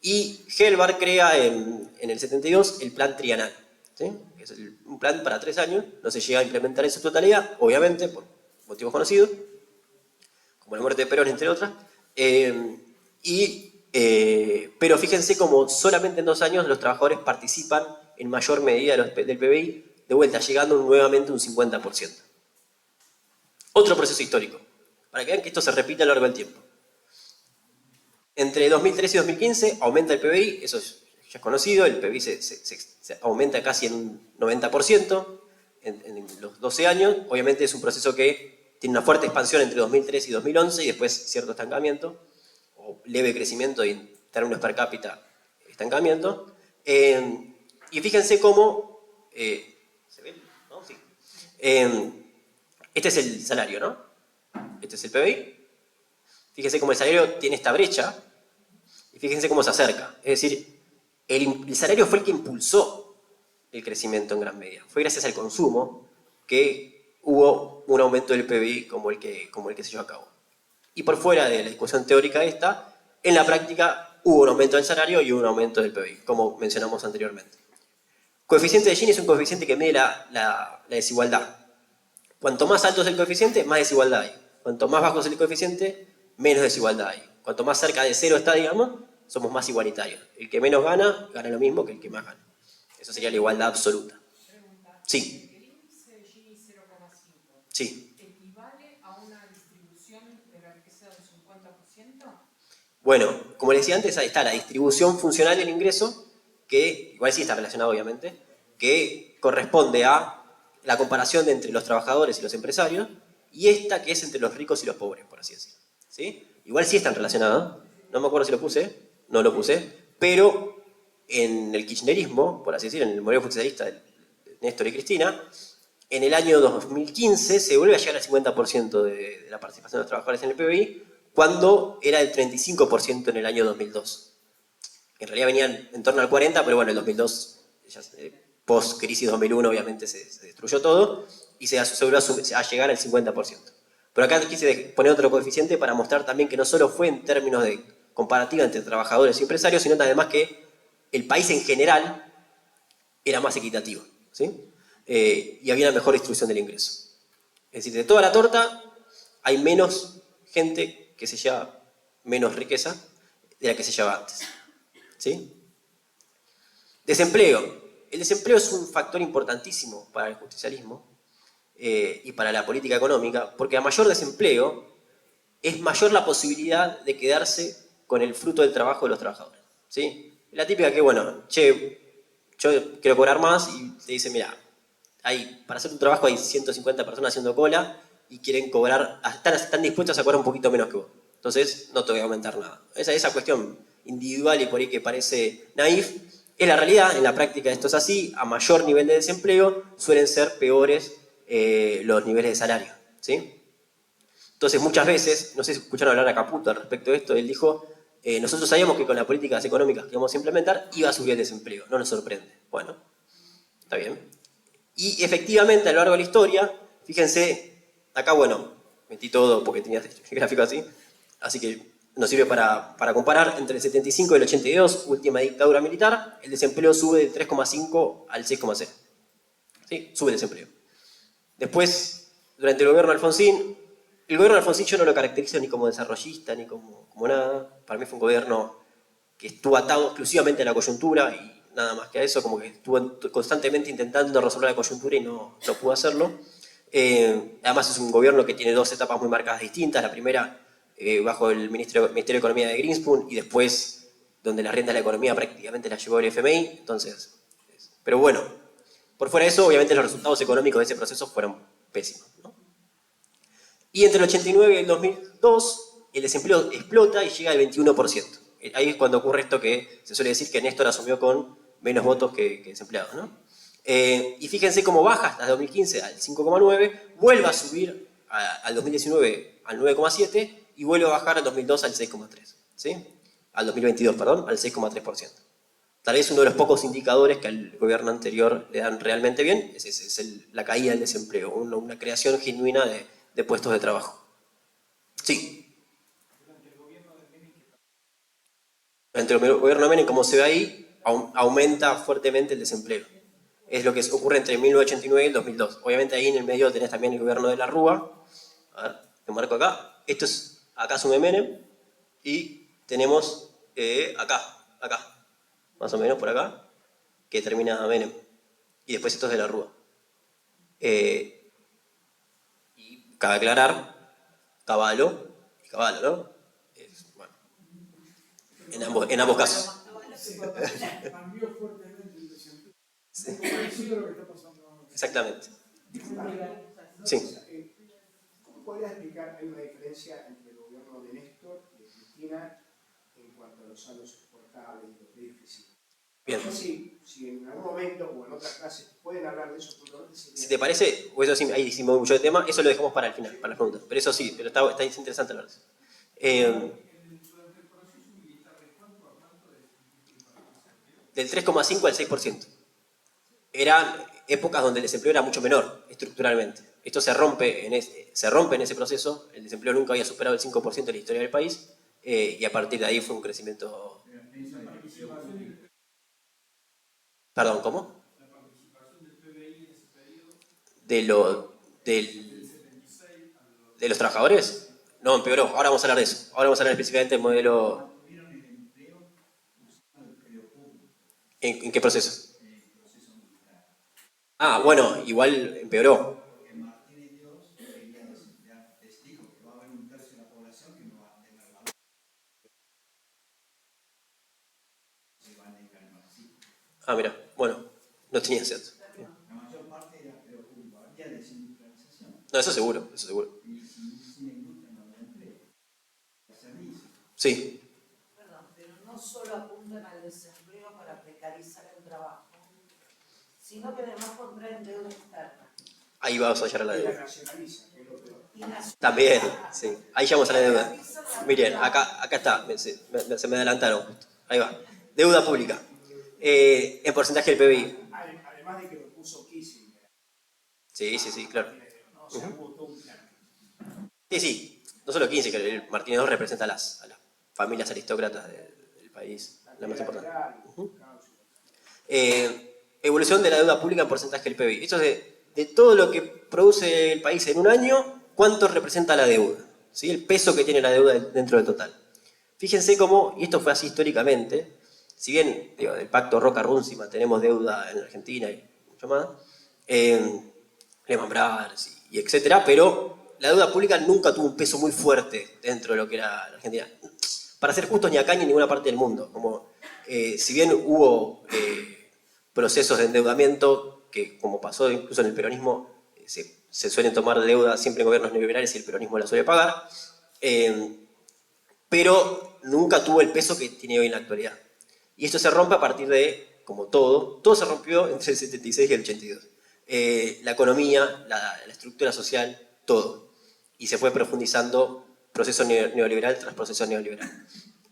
Y Helbar crea en el 72 el plan trienal, ¿sí? Que es un plan para 3 años, no se llega a implementar en su totalidad, obviamente, por motivos conocidos, como la muerte de Perón, entre otras. Pero fíjense como solamente en 2 años los trabajadores participan en mayor medida del PBI, de vuelta, llegando nuevamente a un 50%. Otro proceso histórico, para que vean que esto se repite a lo largo del tiempo. Entre 2013 y 2015 aumenta el PBI, eso ya es conocido, el PBI se aumenta casi en un 90% en los 12 años. Obviamente es un proceso que tiene una fuerte expansión entre 2003 y 2011 y después cierto estancamiento, o leve crecimiento y en términos per cápita estancamiento. Y fíjense cómo... ¿se ve? ¿No? Sí. Este es el salario, ¿no? Este es el PBI. Fíjense cómo el salario tiene esta brecha y fíjense cómo se acerca. Es decir, el salario fue el que impulsó el crecimiento en gran medida. Fue gracias al consumo que hubo un aumento del PBI como el que se llevó a cabo. Y por fuera de la discusión teórica esta, en la práctica hubo un aumento del salario y un aumento del PBI, como mencionamos anteriormente. Coeficiente de Gini es un coeficiente que mide la desigualdad. Cuanto más alto es el coeficiente, más desigualdad hay. Cuanto más bajo es el coeficiente, menos desigualdad hay. Cuanto más cerca de 0 está, digamos, somos más igualitarios. El que menos gana, gana lo mismo que el que más gana. Eso sería la igualdad absoluta. Pregunta. Sí. ¿El índice de Gini 0,5 Sí. equivale a una distribución de la riqueza del 50%? Bueno, como les decía antes, ahí está la distribución funcional del ingreso, que igual sí está relacionado obviamente, que corresponde a la comparación entre los trabajadores y los empresarios, y esta que es entre los ricos y los pobres, por así decirlo. ¿Sí? Igual sí están relacionados, no me acuerdo si lo puse, no lo puse, pero en el kirchnerismo, por así decirlo, en el modelo justicialista de Néstor y Cristina, en el año 2015 se vuelve a llegar al 50% de la participación de los trabajadores en el PBI, cuando era el 35% en el año 2002. En realidad venían en torno al 40%, pero bueno, en el 2002, post-crisis 2001, obviamente se destruyó todo, y se aseguró a llegar al 50%. Pero acá quise poner otro coeficiente para mostrar también que no solo fue en términos de comparativa entre trabajadores y empresarios, sino además que el país en general era más equitativo, ¿sí? Y había una mejor distribución del ingreso. Es decir, de toda la torta hay menos gente que se lleva menos riqueza de la que se llevaba antes, ¿sí? Desempleo. El desempleo es un factor importantísimo para el justicialismo y para la política económica, porque a mayor desempleo es mayor la posibilidad de quedarse con el fruto del trabajo de los trabajadores, ¿sí? La típica que, bueno, che, yo quiero cobrar más y te dice, mira, para hacer tu trabajo hay 150 personas haciendo cola y quieren cobrar, están dispuestos a cobrar un poquito menos que vos. Entonces no te voy a aumentar nada. Esa cuestión individual y por ahí que parece naif, es la realidad. En la práctica esto es así. A mayor nivel de desempleo suelen ser peores los niveles de salario, ¿sí? Entonces muchas veces, no sé si escucharon hablar a Caputo al respecto de esto, él dijo, nosotros sabíamos que con las políticas económicas que íbamos a implementar iba a subir el desempleo, no nos sorprende. Bueno, está bien. Y efectivamente a lo largo de la historia, fíjense, acá bueno, metí todo porque tenía este gráfico así que nos sirve para comparar. Entre el 75 y el 82, última dictadura militar, el desempleo sube del 3,5 al 6,0. ¿Sí? Sube el desempleo. Después, durante el gobierno de Alfonsín, el gobierno de Alfonsín yo no lo caracterizo ni como desarrollista ni como nada. Para mí fue un gobierno que estuvo atado exclusivamente a la coyuntura y nada más que a eso, como que estuvo constantemente intentando resolver la coyuntura y no pudo hacerlo. Además es un gobierno que tiene 2 etapas muy marcadas distintas. La primera bajo el Ministerio de Economía de Greenspoon y después donde la renta de la economía prácticamente la llevó el FMI, entonces, pero bueno, por fuera de eso, obviamente los resultados económicos de ese proceso fueron pésimos, ¿no? Y entre el 89 y el 2002, el desempleo explota y llega al 21%. Ahí es cuando ocurre esto que se suele decir que Néstor asumió con menos votos que desempleados, ¿no? Y fíjense cómo baja hasta 2015 al 5,9, vuelve a subir al 2019 al 9,7 y vuelve a bajar al 2002 al 6,3, ¿sí? Al 2022, perdón, al 6,3%. Tal vez uno de los pocos indicadores que al gobierno anterior le dan realmente bien es la caída del desempleo, una creación genuina de puestos de trabajo. Sí. Durante el gobierno de Menem, como se ve ahí, aumenta fuertemente el desempleo. Es lo que ocurre entre 1989 y el 2002. Obviamente ahí en el medio tenés también el gobierno de la Rúa. A ver, te marco acá. Acá asume Menem y tenemos acá, más o menos por acá, que termina Menem. Y después esto es de la Rúa. Y cabe aclarar, Cavallo y Cavallo, ¿no? Bueno, en ambos casos. Cambió fuertemente el desempleo. Sí. Parecido a lo que está pasando ahora. Exactamente. Sí. ¿Cómo podrías explicar, hay una diferencia entre el gobierno de Néstor y de Cristina en cuanto a los saldos exportables y los déficits? Bien. No sé si en algún momento o en otras clases pueden hablar de eso puntualmente. Si te parece, pues eso sí, ahí hicimos mucho de tema, eso lo dejamos para el final, para las preguntas. Pero eso sí, pero está interesante hablar de eso. Del 3,5 al 6%. Eran épocas donde el desempleo era mucho menor, estructuralmente. Esto se rompe en ese proceso, el desempleo nunca había superado el 5% en la historia del país, y a partir de ahí fue un crecimiento... Perdón, ¿cómo? La participación del PBI en ese periodo, Del del 76 a los... ¿De los trabajadores? No, empeoró. Ahora vamos a hablar de eso. Ahora vamos a hablar específicamente del modelo... Tuvieron el empleo usando el empleo público, ¿En qué proceso? en el proceso militar. Ah, bueno, igual empeoró. Porque Martínez Dios quería desemplear, les dijo que va a haber un tercio de la población que no va a tener valor. Se va a dedicar al marxismo. Ah, mira, bueno, no tenía cierto. La mayor parte era empleo público, había desindustrialización. No, eso seguro, eso seguro. Y sin industria no habrá empleo. El servicio. Sí, Perdón, pero no solo apuntan al desempleo para precarizar el trabajo, sino que además contraen deuda externa. ahí vamos a llegar a la Y la deuda. nacionaliza, que es lo peor. Y la- También, sí. Ahí llegamos a la deuda. Miren, acá está, se me adelantaron justo. Ahí va. Deuda pública. En porcentaje del PBI. Además de que lo puso Kissinger. Sí, claro. ¿No? O sea, hubo todo un plan. Sí. No solo 15, que el Martínez II representa a las familias aristócratas del país, la más importante. Evolución de la deuda pública en porcentaje del PBI. Esto es de todo lo que produce el país en un año, ¿cuánto representa la deuda? ¿Sí? El peso que tiene la deuda dentro del total. Fíjense cómo, y esto fue así históricamente, si bien del pacto Roca-Runzi mantenemos deuda en Argentina y mucho más, Lehman Brothers y etcétera, pero la deuda pública nunca tuvo un peso muy fuerte dentro de lo que era la Argentina. Para ser justos, ni acá ni en ninguna parte del mundo. Como, si bien hubo procesos de endeudamiento, que como pasó incluso en el peronismo, se suelen tomar deuda siempre en gobiernos neoliberales y el peronismo la suele pagar, pero nunca tuvo el peso que tiene hoy en la actualidad. Y esto se rompe a partir de, como todo se rompió entre el 76 y el 82. La economía, la estructura social, todo. Y se fue profundizando proceso neoliberal tras proceso neoliberal.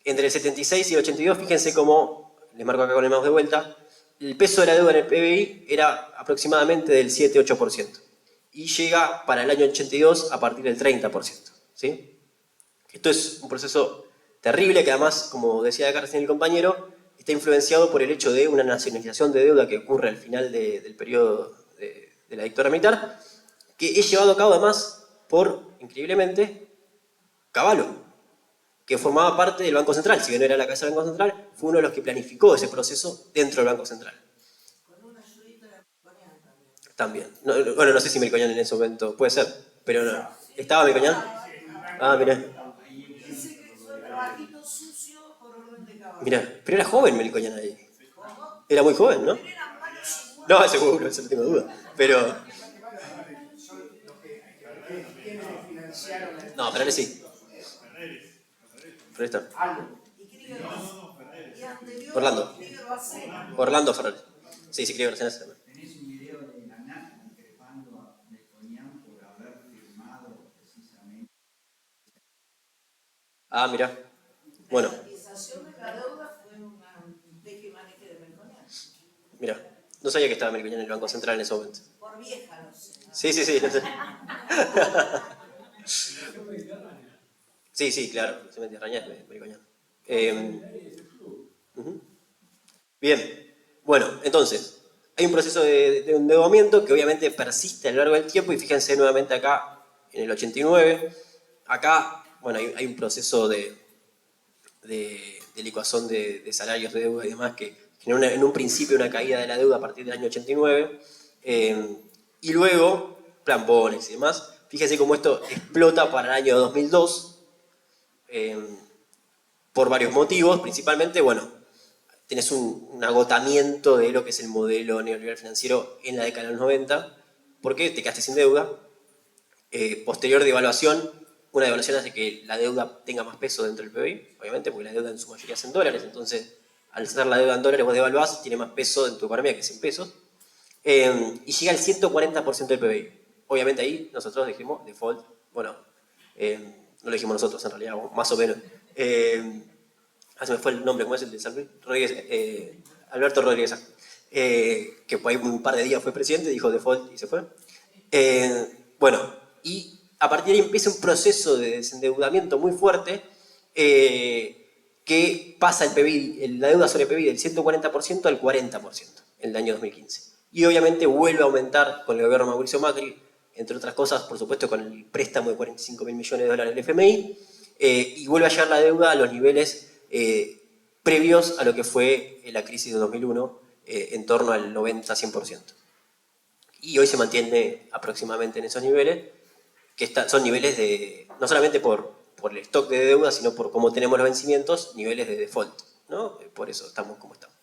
Entre el 76 y el 82, fíjense cómo, les marco acá con el mouse de vuelta, el peso de la deuda en el PBI era aproximadamente del 7-8%. Y llega para el año 82 a partir del 30%. ¿Sí? Esto es un proceso terrible que además, como decía acá recién el compañero, está influenciado por el hecho de una nacionalización de deuda que ocurre al final del periodo de la dictadura militar, que es llevado a cabo además por, increíblemente, Cavallo, que formaba parte del Banco Central. Si bien no era la cabeza del Banco Central, fue uno de los que planificó ese proceso dentro del Banco Central. Con una ayudita de Melconian también. También. Bueno, no sé si Melconian en ese momento, puede ser, pero no. ¿Estaba Melconian? Ah, mirá. Dice que hizo el trabajito sucio por orden de Caballo. Mirá, pero era joven Melconian ahí. ¿Cómo? Era muy joven, ¿no? Pero eran malos seguros. No, seguro, eso no tengo duda. Pero, Son los que quienes financiaron el no, Fernández sí. Fernández está. algo. Y Krieger y anterior Orlando. Krieger Bacena. Orlando Fernández. Sí, sí, creo que Fernández también. Tenés un video de la NAC increpando a Melconian por haber firmado precisamente. Ah, mirá. Bueno, La estatización de la deuda fue un teje y maneje de Melconian. mirá. No sabía que estaba Melconian en el Banco Central en ese momento. Por vieja, no sé. Sí, sí, sí. No sé. Sí, sí, claro. Se mete arañas Melconian. Ujú. Bien. Bueno, entonces, hay un proceso de endeudamiento que obviamente persiste a lo largo del tiempo y fíjense nuevamente acá en el 89. Acá, bueno, hay un proceso de licuación de salarios, de deuda y demás que generó en un principio una caída de la deuda a partir del año 89 y luego, plan Bonex y demás. Fíjense cómo esto explota para el año 2002 por varios motivos, principalmente, bueno, tenés un agotamiento de lo que es el modelo neoliberal financiero en la década de los 90, porque te quedaste sin deuda. Posterior devaluación, una devaluación hace que la deuda tenga más peso dentro del PBI, obviamente, porque la deuda en su mayoría es en dólares, entonces al ser la deuda en dólares vos devaluás, tiene más peso en tu economía que es en pesos, y llega al 140% del PBI. Obviamente ahí nosotros dijimos default, bueno, no lo dijimos nosotros en realidad, más o menos. Se me fue el nombre, ¿cómo es el de San Luis? Rodríguez, Alberto Rodríguez, que por ahí un par de días fue presidente, dijo default y se fue. Bueno, y a partir de ahí empieza un proceso de desendeudamiento muy fuerte que pasa el PBI, la deuda sobre el PBI del 140% al 40% en el año 2015. Y obviamente vuelve a aumentar con el gobierno de Mauricio Macri, entre otras cosas, por supuesto, con el préstamo de 45.000 millones de dólares del FMI, y vuelve a llegar la deuda a los niveles previos a lo que fue la crisis de 2001, en torno al 90-100%. Y hoy se mantiene aproximadamente en esos niveles, que son niveles de, no solamente por el stock de deuda, sino por cómo tenemos los vencimientos, niveles de default, ¿no? Por eso estamos como estamos.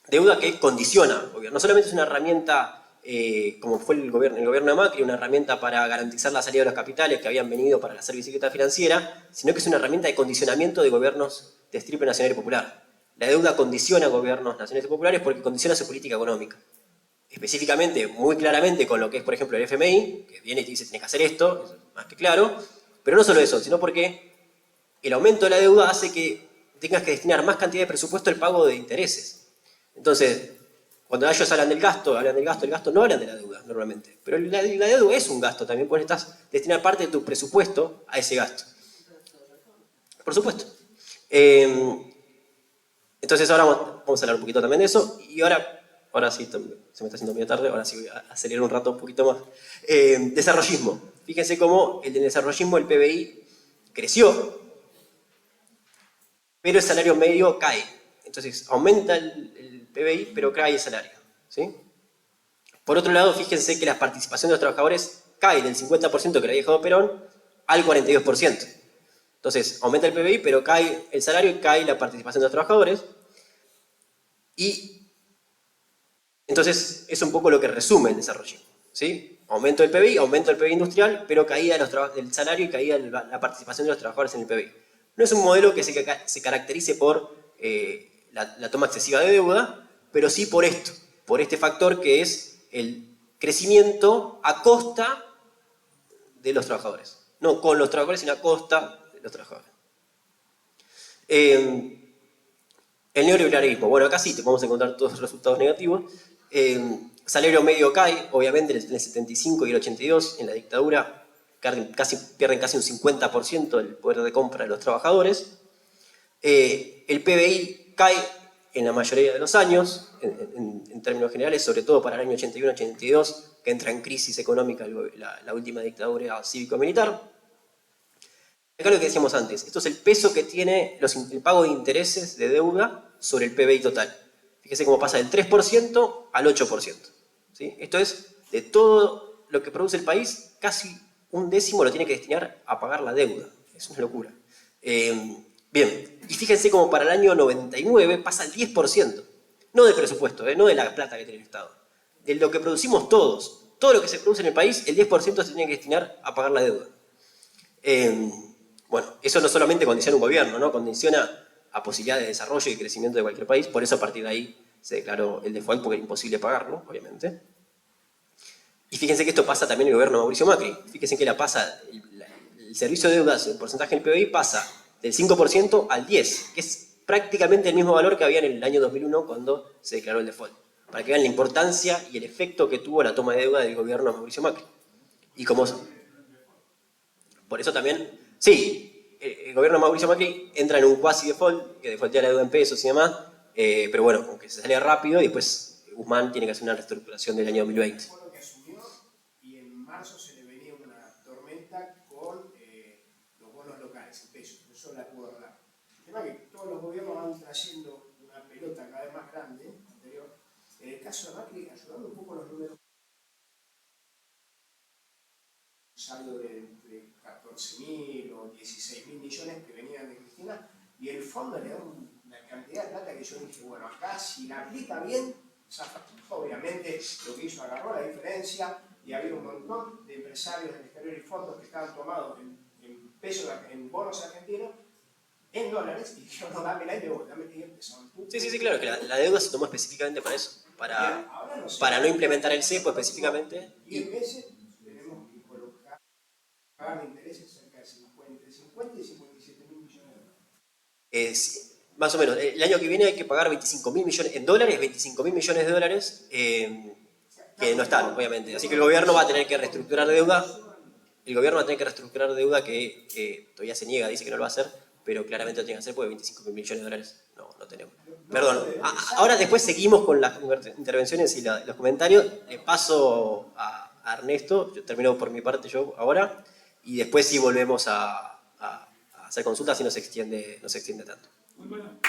Deuda que condiciona, no solamente es una herramienta, como fue el gobierno de Macri, una herramienta para garantizar la salida de los capitales que habían venido para hacer bicicleta financiera, sino que es una herramienta de condicionamiento de gobiernos de estirpe nacional y popular. La deuda condiciona a gobiernos nacionales y populares porque condiciona su política económica. Específicamente, muy claramente con lo que es, por ejemplo, el FMI, que viene y te dice tienes que hacer esto, eso es más que claro, pero no solo eso, sino porque el aumento de la deuda hace que tengas que destinar más cantidad de presupuesto al pago de intereses. Entonces, cuando ellos hablan del gasto, el gasto no hablan de la deuda normalmente, pero la deuda es un gasto también, porque necesitas destinar parte de tu presupuesto a ese gasto. Por supuesto. Entonces ahora vamos a hablar un poquito también de eso, y ahora sí, se me está haciendo medio tarde, ahora sí voy a acelerar un rato un poquito más. Desarrollismo. Fíjense cómo el desarrollismo, el PBI, creció, pero el salario medio cae. Entonces aumenta el PBI, pero cae el salario. ¿Sí? Por otro lado, fíjense que la participación de los trabajadores cae del 50% que le había dejado Perón al 42%. Entonces aumenta el PBI, pero cae el salario y cae la participación de los trabajadores. Y entonces es un poco lo que resume el desarrollismo, ¿sí? Aumento del PBI, aumento del PBI industrial, pero caída del salario y caída la participación de los trabajadores en el PBI. No es un modelo que se caracterice por la toma excesiva de deuda, pero sí por esto, por este factor que es el crecimiento a costa de los trabajadores. No con los trabajadores, sino a costa de los trabajadores. El neoliberalismo. Bueno, acá sí vamos a encontrar todos los resultados negativos. Salario medio cae, obviamente, en el 75 y el 82, en la dictadura, pierden casi un 50% del poder de compra de los trabajadores. El PBI cae en la mayoría de los años, en términos generales, sobre todo para el año 81-82, que entra en crisis económica la última dictadura cívico-militar. Acá lo que decíamos antes, esto es el peso que tiene el pago de intereses de deuda sobre el PBI total. Fíjese cómo pasa del 3% al 8%. ¿Sí? Esto es, de todo lo que produce el país, casi un décimo lo tiene que destinar a pagar la deuda. Es una locura. Bien, y fíjense como para el año 99 pasa el 10%, no del presupuesto, no de la plata que tiene el Estado, de lo que producimos todos. Todo lo que se produce en el país, el 10% se tiene que destinar a pagar la deuda. Bueno, eso no solamente condiciona un gobierno, ¿no? Condiciona a posibilidades de desarrollo y crecimiento de cualquier país, por eso a partir de ahí se declaró el default, porque era imposible pagarlo, obviamente. Y fíjense que esto pasa también en el gobierno de Mauricio Macri. Fíjense que el servicio de deudas, el porcentaje del PBI pasa del 5% al 10%, que es prácticamente el mismo valor que había en el año 2001 cuando se declaró el default. Para que vean la importancia y el efecto que tuvo la toma de deuda del gobierno de Mauricio Macri. Y como... Por eso también, sí, el gobierno de Mauricio Macri entra en un quasi default, que defaultea la deuda en pesos y demás, pero bueno, como que se sale rápido y después Guzmán tiene que hacer una reestructuración del año 2020. Fue lo que asumió y en marzo se le venía una tormenta con los bonos locales, en pesos, eso la pudo arreglar. El tema es que todos los gobiernos van trayendo una pelota cada vez más grande, anterior. En el caso de Macri, ayudando un poco los números, saldo de entre 14.000 o 16.000 millones que venían de Cristina, y el fondo le da una cantidad de plata que yo dije, bueno, acá si la aplica bien, zafa. Obviamente lo que hizo agarró la diferencia y había un montón de empresarios del exterior y fondos que estaban tomados en pesos, en bonos argentinos, en dólares, y dijeron, no, dame la y luego, dame y empezaron. Sí, claro, que la deuda se tomó específicamente para eso, para no implementar el cepo específicamente. 10 meses tenemos que colocar, pagar de intereses cerca de 50 y 57.000 millones de dólares. Más o menos, el año que viene hay que pagar 25.000 millones en dólares, 25.000 millones de dólares, que no están, obviamente. Así que el gobierno va a tener que reestructurar deuda. El gobierno va a tener que reestructurar deuda que todavía se niega, dice que no lo va a hacer, pero claramente lo tiene que hacer porque 25.000 millones de dólares no tenemos. Perdón, ahora después seguimos con las intervenciones y los comentarios. Le paso a Ernesto, yo termino por mi parte yo ahora, y después sí volvemos a hacer consultas y no se extiende tanto. Muy bueno.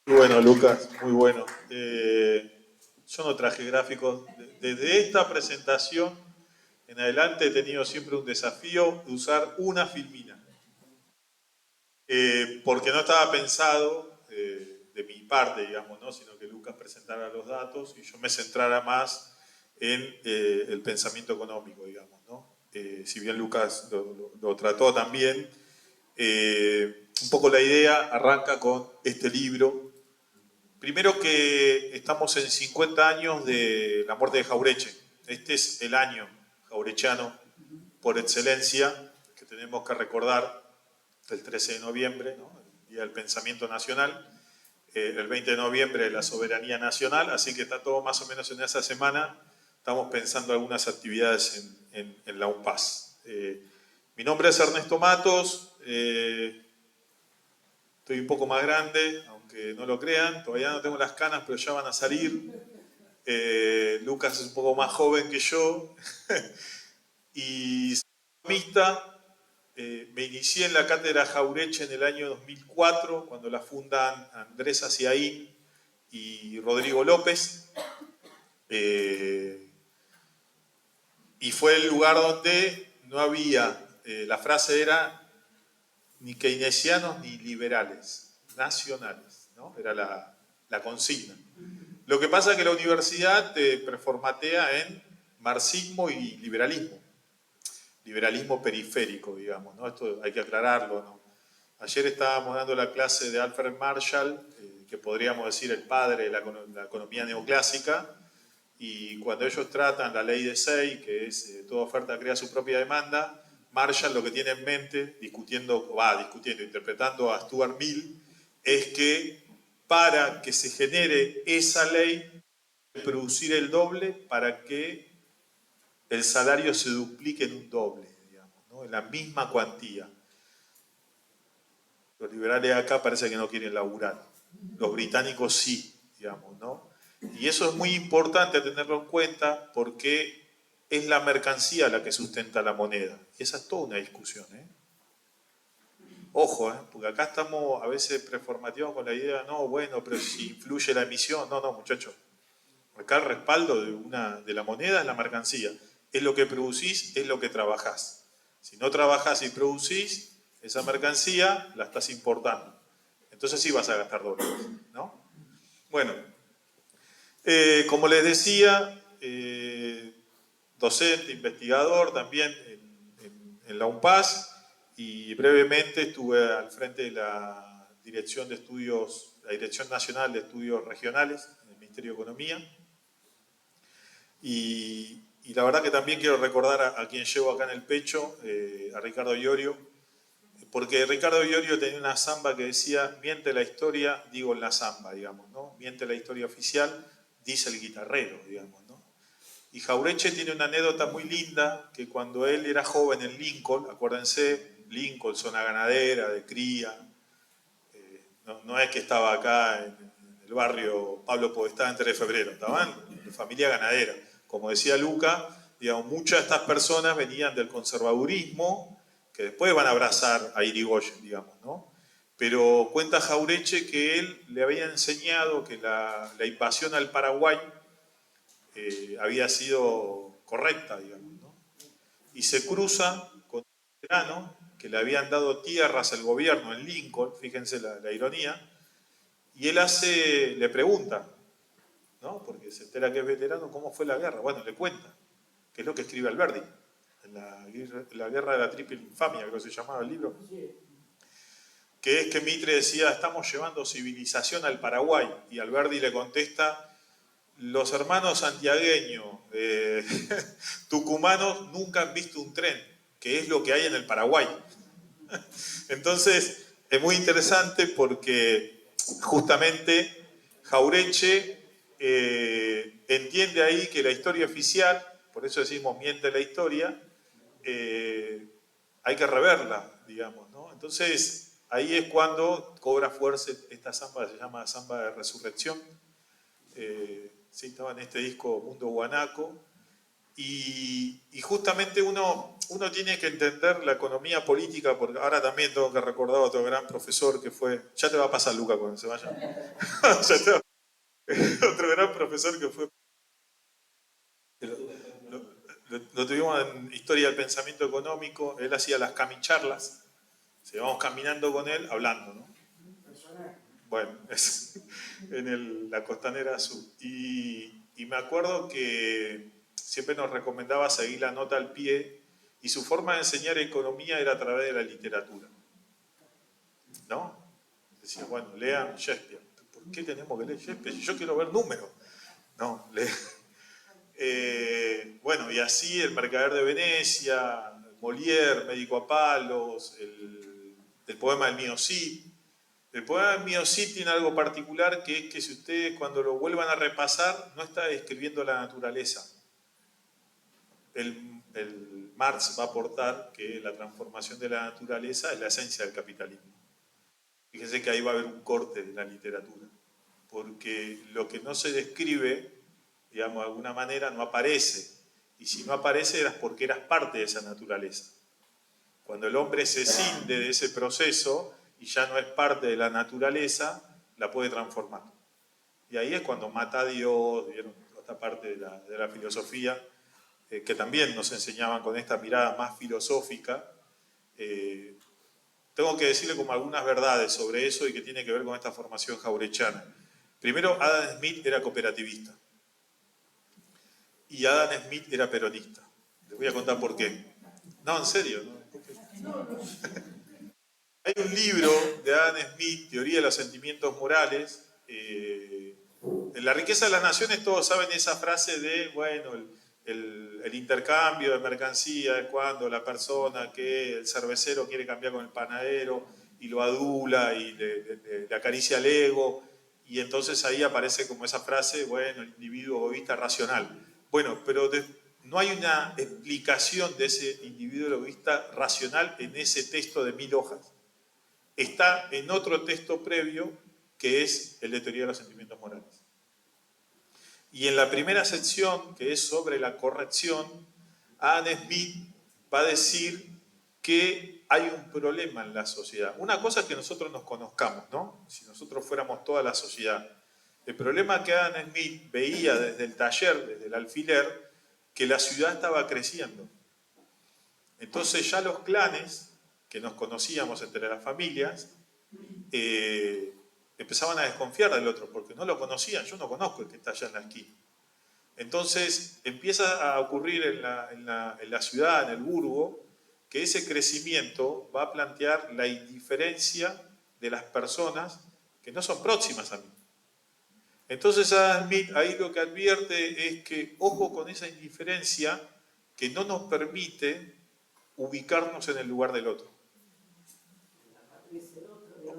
Muy bueno, Lucas, muy bueno. Yo no traje gráficos. Desde esta presentación en adelante he tenido siempre un desafío de usar una filmina. Porque no estaba pensado de mi parte, digamos, ¿no? Sino que Lucas presentara los datos y yo me centrara más en el pensamiento económico, digamos, ¿no? Si bien Lucas lo trató también, un poco la idea arranca con este libro. Primero que estamos en 50 años de la muerte de Jauretche. Este es el año jaurechiano por excelencia que tenemos que recordar el 13 de noviembre, ¿no? El Día del Pensamiento Nacional, el 20 de noviembre la soberanía nacional, así que está todo más o menos en esa semana. Estamos pensando algunas actividades en la UNPAS. Mi nombre es Ernesto Matos, estoy un poco más grande, aunque no lo crean, todavía no tengo las canas, pero ya van a salir. Lucas es un poco más joven que yo. Y soy economista. Me inicié en la cátedra Jauretche en el año 2004, cuando la fundan Andrés Aciaín y Rodrigo López. Y fue el lugar donde no había, la frase era ni keynesianos ni liberales, nacionales, ¿no? Era la consigna. Lo que pasa es que la universidad te preformatea en marxismo y liberalismo. Liberalismo periférico, digamos, ¿no? Esto hay que aclararlo, ¿no? Ayer estábamos dando la clase de Alfred Marshall, que podríamos decir el padre de la economía neoclásica, y cuando ellos tratan la ley de Say, que es toda oferta crea su propia demanda, Marshall lo que tiene en mente, interpretando a Stuart Mill, es que para que se genere esa ley, producir el doble para que el salario se duplique en un doble, digamos, ¿no? En la misma cuantía. Los liberales acá parece que no quieren laburar. Los británicos sí, digamos, ¿no? Y eso es muy importante tenerlo en cuenta porque es la mercancía la que sustenta la moneda. Y esa es toda una discusión, ¿eh? Ojo, porque acá estamos a veces preformateados con la idea, no, bueno, pero si influye la emisión. No, muchachos. Acá el respaldo de la moneda es la mercancía. es lo que producís, es lo que trabajás. Si no trabajás y producís, esa mercancía la estás importando. Entonces sí vas a gastar dólares, ¿no? Bueno, como les decía, docente, investigador también en la UNPAS, y brevemente estuve al frente de la Dirección de Estudios, la Dirección Nacional de Estudios Regionales del Ministerio de Economía. Y la verdad que también quiero recordar a quien llevo acá en el pecho, a Ricardo Iorio, porque Ricardo Iorio tenía una samba que decía: miente la historia, digo en la samba, digamos, ¿no? Miente la historia oficial, dice el guitarrero, digamos, ¿no? Y Jauretche tiene una anécdota muy linda, que cuando él era joven en Lincoln, acuérdense, Lincoln, zona ganadera, de cría, no es que estaba acá en el barrio Pablo Podestá en 3 de febrero, estaban de familia ganadera. Como decía Luca, digamos, muchas de estas personas venían del conservadurismo, que después van a abrazar a Irigoyen, digamos, ¿no? Pero cuenta Jauretche que él le había enseñado que la invasión al Paraguay había sido correcta, digamos, ¿no? Y se cruza con un veterano que le habían dado tierras al gobierno en Lincoln, fíjense la ironía, y él le pregunta, ¿no? Porque se entera que es veterano, ¿cómo fue la guerra? Bueno, le cuenta, que es lo que escribe Alberdi, en la guerra de la triple infamia, creo que se llamaba el libro, que es que Mitre decía: estamos llevando civilización al Paraguay, y Alberdi le contesta: los hermanos santiagueños, tucumanos, nunca han visto un tren, que es lo que hay en el Paraguay. Entonces, es muy interesante porque justamente Jauretche entiende ahí que la historia oficial, por eso decimos miente la historia, hay que reverla, digamos, ¿no? Entonces, ahí es cuando cobra fuerza esta samba que se llama samba de resurrección. Sí, estaba en este disco Mundo Guanaco, y justamente uno tiene que entender la economía política, porque ahora también tengo que recordar a otro gran profesor que fue, ya te va a pasar Luca cuando se vaya, otro gran profesor que fue, lo tuvimos en Historia del Pensamiento Económico, él hacía las camicharlas, íbamos caminando con él, hablando, ¿no? Bueno, es en la Costanera Sur. Y me acuerdo que siempre nos recomendaba seguir la nota al pie, y su forma de enseñar economía era a través de la literatura, ¿no? Decía, bueno, lean Shakespeare. ¿Por qué tenemos que leer Shakespeare si yo quiero ver números? No, bueno, y así El Mercader de Venecia, Molière, Médico a palos, el poema del Mío Cid. El poema del Mío Cid tiene algo particular, que es que si ustedes cuando lo vuelvan a repasar, no está describiendo la naturaleza. El Marx va a aportar que la transformación de la naturaleza es la esencia del capitalismo. Fíjense que ahí va a haber un corte de la literatura, porque lo que no se describe, digamos, de alguna manera no aparece, y si no aparece es porque eras parte de esa naturaleza. Cuando el hombre se cinde de ese proceso y ya no es parte de la naturaleza, la puede transformar. Y ahí es cuando mata a Dios, ¿vieron? Esta parte de la filosofía, que también nos enseñaban con esta mirada más filosófica. Tengo que decirle como algunas verdades sobre eso y que tiene que ver con esta formación jaurechana. Primero, Adam Smith era cooperativista y Adam Smith era peronista. Les voy a contar por qué. No, en serio, ¿no? Hay un libro de Adam Smith, Teoría de los Sentimientos Morales. En La riqueza de las naciones todos saben esa frase de, bueno, el intercambio de mercancía es cuando la persona que el cervecero quiere cambiar con el panadero y lo adula y le acaricia el ego, y entonces ahí aparece como esa frase, bueno, el individuo egoísta racional. Bueno, pero no hay una explicación de ese individuo egoísta racional en ese texto de 1000 hojas. Está en otro texto previo, que es el de Teoría de los Sentimientos Morales. Y en la primera sección, que es sobre la corrección, Adam Smith va a decir que hay un problema en la sociedad. Una cosa es que nosotros nos conozcamos, ¿no? Si nosotros fuéramos toda la sociedad. El problema que Adam Smith veía desde el taller, desde el alfiler, que la ciudad estaba creciendo. Entonces ya los clanes, que nos conocíamos entre las familias, empezaban a desconfiar del otro, porque no lo conocían. Yo no conozco el que está allá en la esquina. Entonces empieza a ocurrir en la ciudad, en el burgo, que ese crecimiento va a plantear la indiferencia de las personas que no son próximas a mí. Entonces Adam Smith ahí lo que advierte es que ojo con esa indiferencia que no nos permite ubicarnos en el lugar del otro.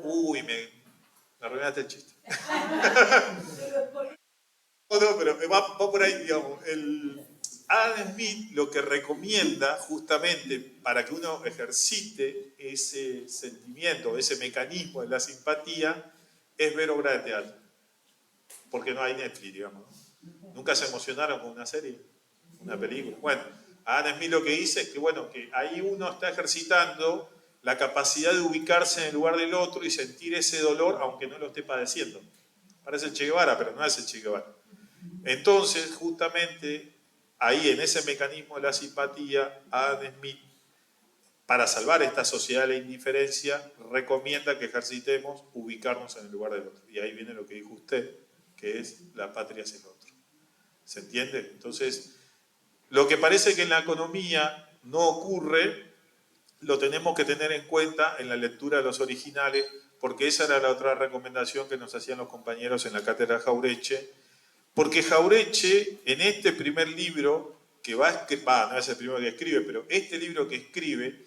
Uy, me arruinaste el chiste. No, pero va por ahí, digamos. Adam Smith lo que recomienda justamente para que uno ejercite ese sentimiento, ese mecanismo de la simpatía, es ver obra de teatro. Porque no hay Netflix, digamos. ¿Nunca se emocionaron con una serie? Una película. Bueno, Adam Smith lo que dice es que, bueno, que ahí uno está ejercitando la capacidad de ubicarse en el lugar del otro y sentir ese dolor aunque no lo esté padeciendo. Parece el Che Guevara, pero no es el Che Guevara. Entonces, justamente, ahí en ese mecanismo de la simpatía, Adam Smith, para salvar esta sociedad de la indiferencia, recomienda que ejercitemos ubicarnos en el lugar del otro. Y ahí viene lo que dijo usted, que es la patria es el otro. ¿Se entiende? Entonces, lo que parece que en la economía no ocurre, lo tenemos que tener en cuenta en la lectura de los originales, porque esa era la otra recomendación que nos hacían los compañeros en la cátedra Jauretche, porque Jauretche, en este primer libro, que no es el primero que escribe, pero este libro que escribe,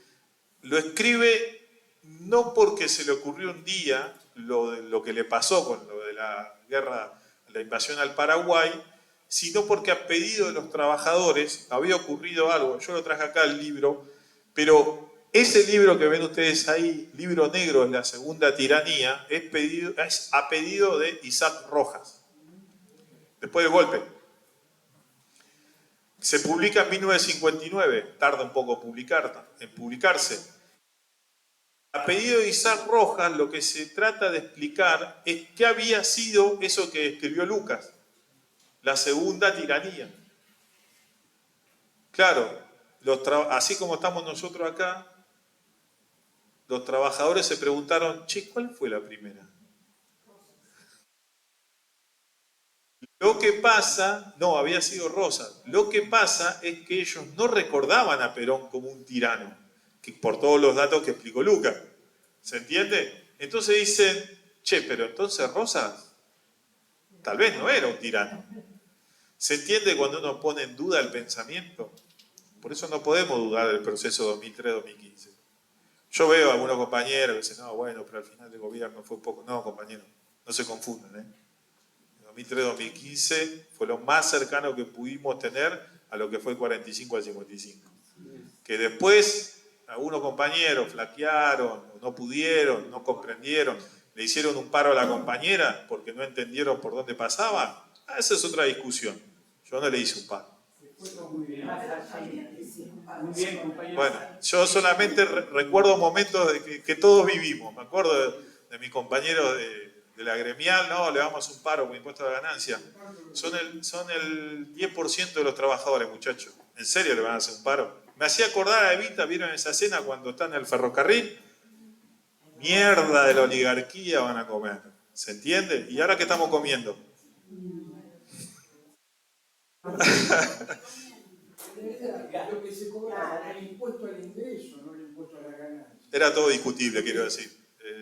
lo escribe no porque se le ocurrió un día lo que le pasó con lo de la guerra, la invasión al Paraguay, sino porque a pedido de los trabajadores había ocurrido algo. Yo lo traje acá el libro, pero ese libro que ven ustedes ahí, Libro Negro de la Segunda Tiranía, es a pedido de Isaac Rojas. Después del golpe. Se publica en 1959, tarda un poco en publicarse. A pedido de Isaac Rojas, lo que se trata de explicar es qué había sido eso que escribió Lucas, la segunda tiranía. Claro, así como estamos nosotros acá, los trabajadores se preguntaron, che, ¿cuál fue la primera? Lo que pasa, no, había sido Rosas. Lo que pasa es que ellos no recordaban a Perón como un tirano, que por todos los datos que explicó Lucas. ¿Se entiende? Entonces dicen, che, pero entonces Rosas tal vez no era un tirano. ¿Se entiende cuando uno pone en duda el pensamiento? Por eso no podemos dudar del proceso 2003-2015. Yo veo a algunos compañeros que dicen, no, bueno, pero al final del gobierno fue un poco... No, compañeros, no se confundan, ¿eh? 2003-2015 fue lo más cercano que pudimos tener a lo que fue el 45 al 55. Que después algunos compañeros flaquearon, no pudieron, no comprendieron, le hicieron un paro a la compañera porque no entendieron por dónde pasaban. Esa es otra discusión. Yo no le hice un paro. Bueno, yo solamente recuerdo momentos que todos vivimos. Me acuerdo de mis compañeros de la gremial, no, le damos un paro con impuesto a la ganancia. Son el 10% de los trabajadores, muchachos. ¿En serio le van a hacer un paro? Me hacía acordar a Evita, ¿vieron esa escena cuando están en el ferrocarril? Mierda de la oligarquía van a comer. ¿Se entiende? ¿Y ahora qué estamos comiendo? Lo que se cobraba el impuesto al ingreso, no el impuesto a la ganancia. Era todo discutible, quiero decir.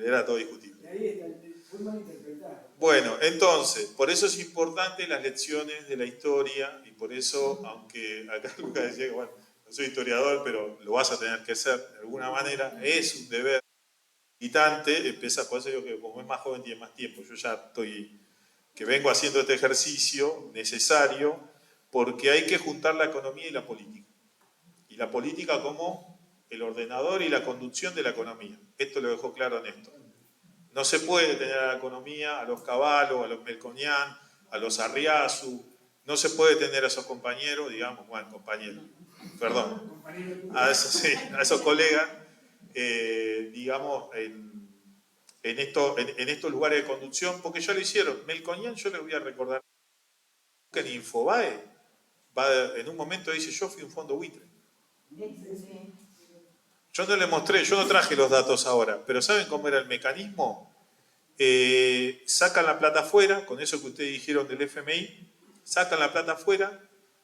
Era todo discutible. Y ahí está, fue mal interpretado. Bueno, entonces, por eso es importante las lecciones de la historia y por eso, aunque acá Lucas decía que, bueno, no soy historiador, pero lo vas a tener que hacer de alguna manera, es un deber militante, empieza, por eso digo que como es más joven tiene más tiempo, yo ya que vengo haciendo este ejercicio necesario, porque hay que juntar la economía y la política. Y la política como el ordenador y la conducción de la economía. Esto lo dejó claro Néstor. No se puede tener a la economía a los Cavallo, a los Melconian, a los Arriazu, no se puede tener a esos compañeros, digamos, bueno, compañeros, perdón, a esos colegas, digamos, en estos lugares de conducción, porque ya lo hicieron. Melconian, yo les voy a recordar que en Infobae en un momento dice, yo fui un fondo buitre. Sí. Yo no le mostré, yo no traje los datos ahora, pero ¿saben cómo era el mecanismo? Sacan la plata afuera, con eso que ustedes dijeron del FMI, sacan la plata afuera,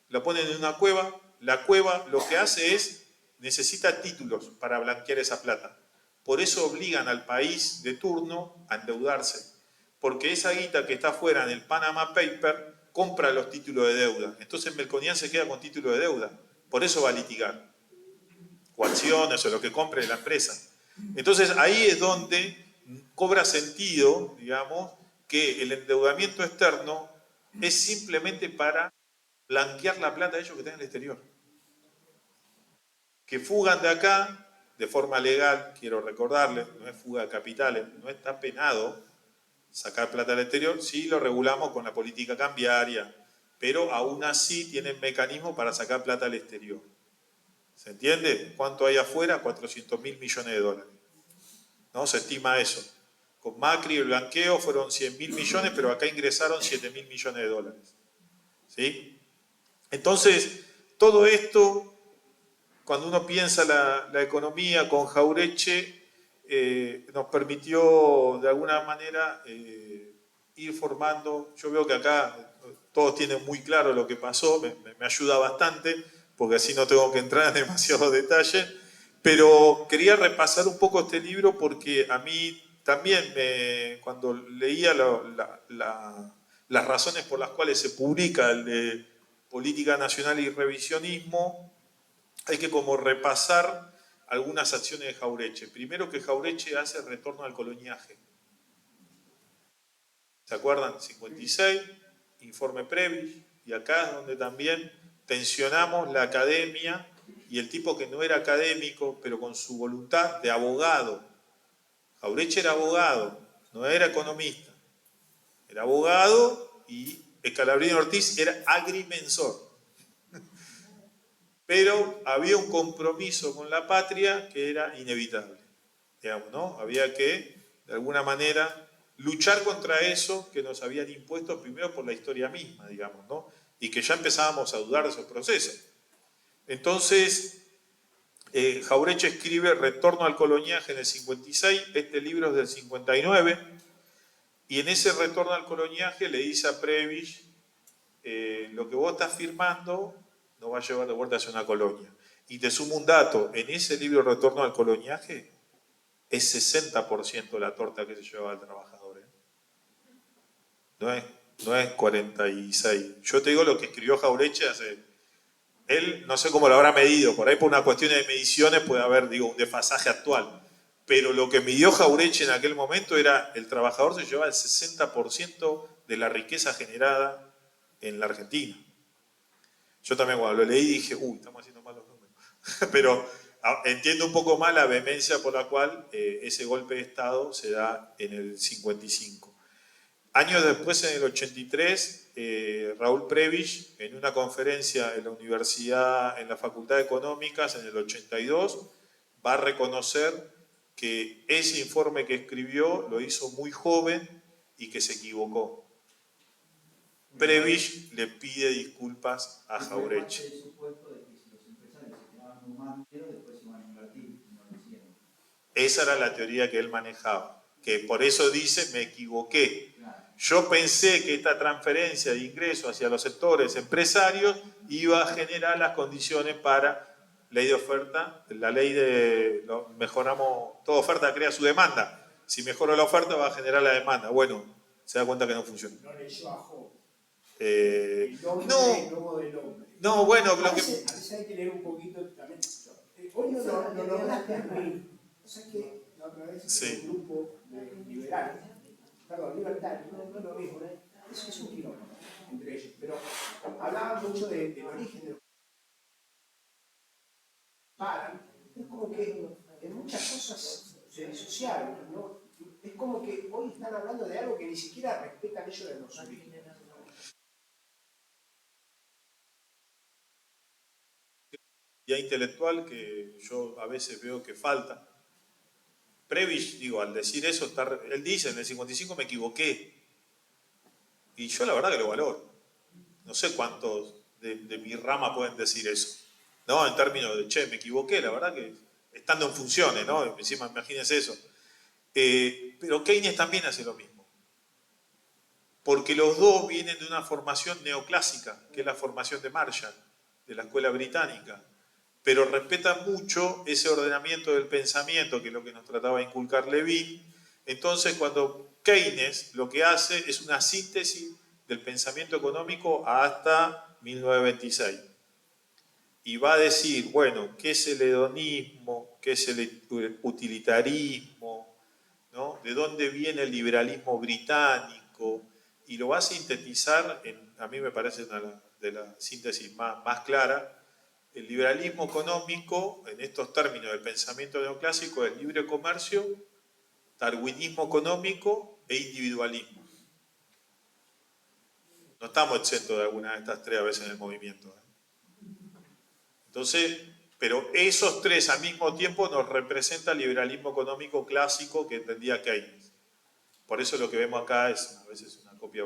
la ponen en una cueva, la cueva lo que hace es, necesita títulos para blanquear esa plata. Por eso obligan al país de turno a endeudarse, porque esa guita que está afuera en el Panama Paper compra los títulos de deuda. Entonces Melconian se queda con título de deuda, por eso va a litigar, o acciones o lo que compre la empresa. Entonces ahí es donde cobra sentido, digamos, que el endeudamiento externo es simplemente para blanquear la plata de ellos que están en el exterior. Que fugan de acá de forma legal, quiero recordarles, no es fuga de capitales, no está penado sacar plata al exterior, sí lo regulamos con la política cambiaria, pero aún así tienen mecanismos para sacar plata al exterior. ¿Se entiende? ¿Cuánto hay afuera? 400.000 millones de dólares. ¿No? Se estima eso. Con Macri el blanqueo fueron 100.000 millones, pero acá ingresaron 7.000 millones de dólares. ¿Sí? Entonces, todo esto, cuando uno piensa la economía con Jauretche, nos permitió de alguna manera ir formando. Yo veo que acá todos tienen muy claro lo que pasó, me ayuda bastante, porque así no tengo que entrar en demasiados detalles, pero quería repasar un poco este libro porque a mí también, cuando leía las razones por las cuales se publica el de Política Nacional y Revisionismo, hay que como repasar algunas acciones de Jauretche. Primero, que Jauretche hace retorno al coloniaje. ¿Se acuerdan? 56, informe Prebisch, y acá es donde también tensionamos la academia y el tipo que no era académico, pero con su voluntad de abogado. Jauretche era abogado, no era economista. Era abogado y Scalabrini Ortiz era agrimensor. Pero había un compromiso con la patria que era inevitable. Digamos, ¿no? Había que, de alguna manera, luchar contra eso que nos habían impuesto primero por la historia misma, digamos, ¿no? Y que ya empezábamos a dudar de esos procesos. Entonces, Jauretche escribe Retorno al coloniaje en el 56, este libro es del 59, y en ese retorno al coloniaje le dice a Prebisch, lo que vos estás firmando nos va a llevar de vuelta hacia una colonia. Y te sumo un dato, en ese libro Retorno al coloniaje, es 60% la torta que se llevaba el trabajador. No es 46. Yo te digo lo que escribió Jauretche hace... Él, no sé cómo lo habrá medido, por ahí por una cuestión de mediciones puede haber, digo, un desfasaje actual. Pero lo que midió Jauretche en aquel momento era el trabajador se llevaba el 60% de la riqueza generada en la Argentina. Yo también cuando lo leí dije, estamos haciendo mal los números. Pero entiendo un poco más la vehemencia por la cual ese golpe de Estado se da en el 55. Años después, en el 83, Raúl Prebisch, en una conferencia en la universidad, en la Facultad de Económicas, en el 82, va a reconocer que ese informe que escribió lo hizo muy joven y que se equivocó. Prebisch le pide disculpas a Jauretche. Esa era la teoría que él manejaba, que por eso dice, me equivoqué. Yo pensé que esta transferencia de ingresos hacia los sectores empresarios iba a generar las condiciones para ley de oferta, la ley de, mejoramos, toda oferta crea su demanda. Si mejora la oferta va a generar la demanda. Bueno, se da cuenta que no funciona. No leyó a Job. No, bueno, a veces hay que leer un poquito también. Hoy no lograste abrir. O sea que la otra vez un grupo liberal, perdón, libertario, no lo mismo, eso es un quilombo entre ellos. Pero hablaban mucho del origen de los es como que en muchas cosas se disociaron, ¿no? Es como que hoy están hablando de algo que ni siquiera respetan ellos de los orígenes. Intelectual que yo a veces veo que falta. Prebisch, digo, al decir eso, él dice, en el 55 me equivoqué. Y yo la verdad que lo valoro. No sé cuántos de mi rama pueden decir eso, ¿no? En términos de, che, me equivoqué, la verdad que estando en funciones, ¿no? Encima, imagínense eso. Pero Keynes también hace lo mismo. Porque los dos vienen de una formación neoclásica, que es la formación de Marshall, de la escuela británica. Pero respetan mucho ese ordenamiento del pensamiento, que es lo que nos trataba de inculcar Levin. Entonces, cuando Keynes lo que hace es una síntesis del pensamiento económico hasta 1926. Y va a decir, bueno, ¿qué es el hedonismo? ¿Qué es el utilitarismo? ¿No? ¿De dónde viene el liberalismo británico? Y lo va a sintetizar, a mí me parece una de las síntesis más claras. El liberalismo económico, en estos términos del pensamiento neoclásico, es libre comercio, darwinismo económico e individualismo. No estamos exentos de alguna de estas tres a veces en el movimiento. Entonces, pero esos tres al mismo tiempo nos representa el liberalismo económico clásico que entendía Keynes. Por eso lo que vemos acá es a veces una copia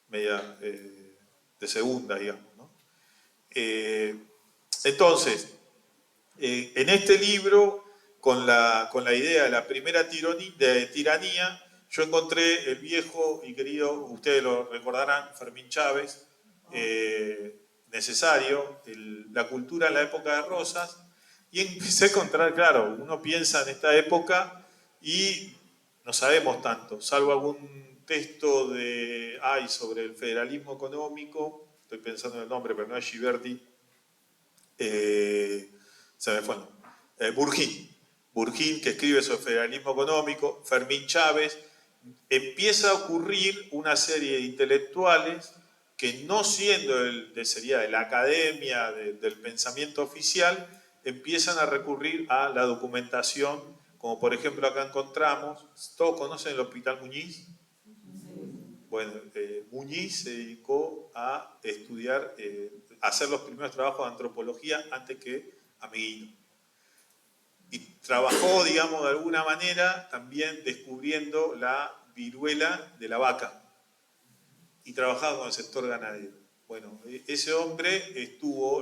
media de segunda, digamos, ¿no? Entonces, en este libro, con la idea de la primera tiranía, yo encontré el viejo y querido, ustedes lo recordarán, Fermín Chávez, necesario, la cultura en la época de Rosas, y empecé a encontrar, claro, uno piensa en esta época y no sabemos tanto, salvo algún texto sobre el federalismo económico, estoy pensando en el nombre, pero no es Ghiberti, se me fue el nombre, Burgin, que escribe sobre federalismo económico, Fermín Chávez, empieza a ocurrir una serie de intelectuales que no siendo sería de la academia, del pensamiento oficial, empiezan a recurrir a la documentación, como por ejemplo acá encontramos, ¿todos conocen el Hospital Muñiz? Bueno, Muñiz se dedicó a estudiar, a hacer los primeros trabajos de antropología antes que Ameguino. Y trabajó, digamos, de alguna manera también descubriendo la viruela de la vaca. Y trabajaba con el sector ganadero. Bueno, ese hombre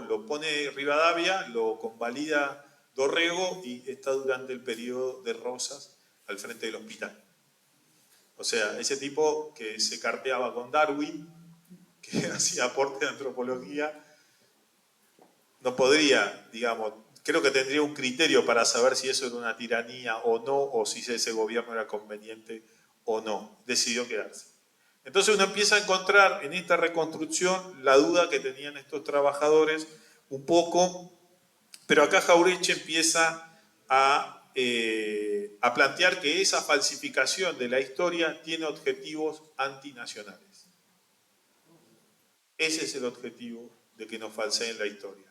lo pone Rivadavia, lo convalida Dorrego y está durante el periodo de Rosas al frente del hospital. O sea, ese tipo que se carteaba con Darwin, que hacía aporte de antropología, no podría, digamos, creo que tendría un criterio para saber si eso era una tiranía o no, o si ese gobierno era conveniente o no. Decidió quedarse. Entonces uno empieza a encontrar en esta reconstrucción la duda que tenían estos trabajadores un poco, pero acá Jauretche empieza a plantear que esa falsificación de la historia tiene objetivos antinacionales. Ese es el objetivo de que nos falseen la historia.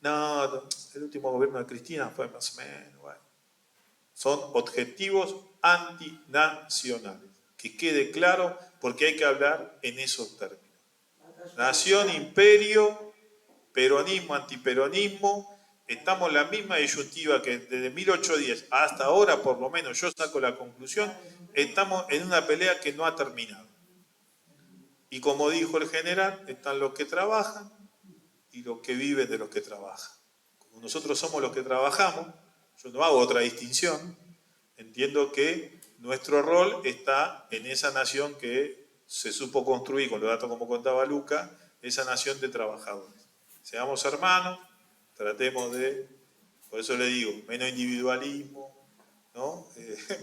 No, el último gobierno de Cristina fue más o menos, bueno. Son objetivos antinacionales. Que quede claro, porque hay que hablar en esos términos. Nación, imperio, peronismo, antiperonismo, estamos en la misma disyuntiva que desde 1810 hasta ahora, por lo menos yo saco la conclusión, estamos en una pelea que no ha terminado. Y como dijo el general, están los que trabajan y los que viven de los que trabajan. Como nosotros somos los que trabajamos, yo no hago otra distinción, entiendo que nuestro rol está en esa nación que se supo construir, con los datos como contaba Luca, esa nación de trabajadores. Seamos hermanos, tratemos por eso le digo, menos individualismo, ¿no?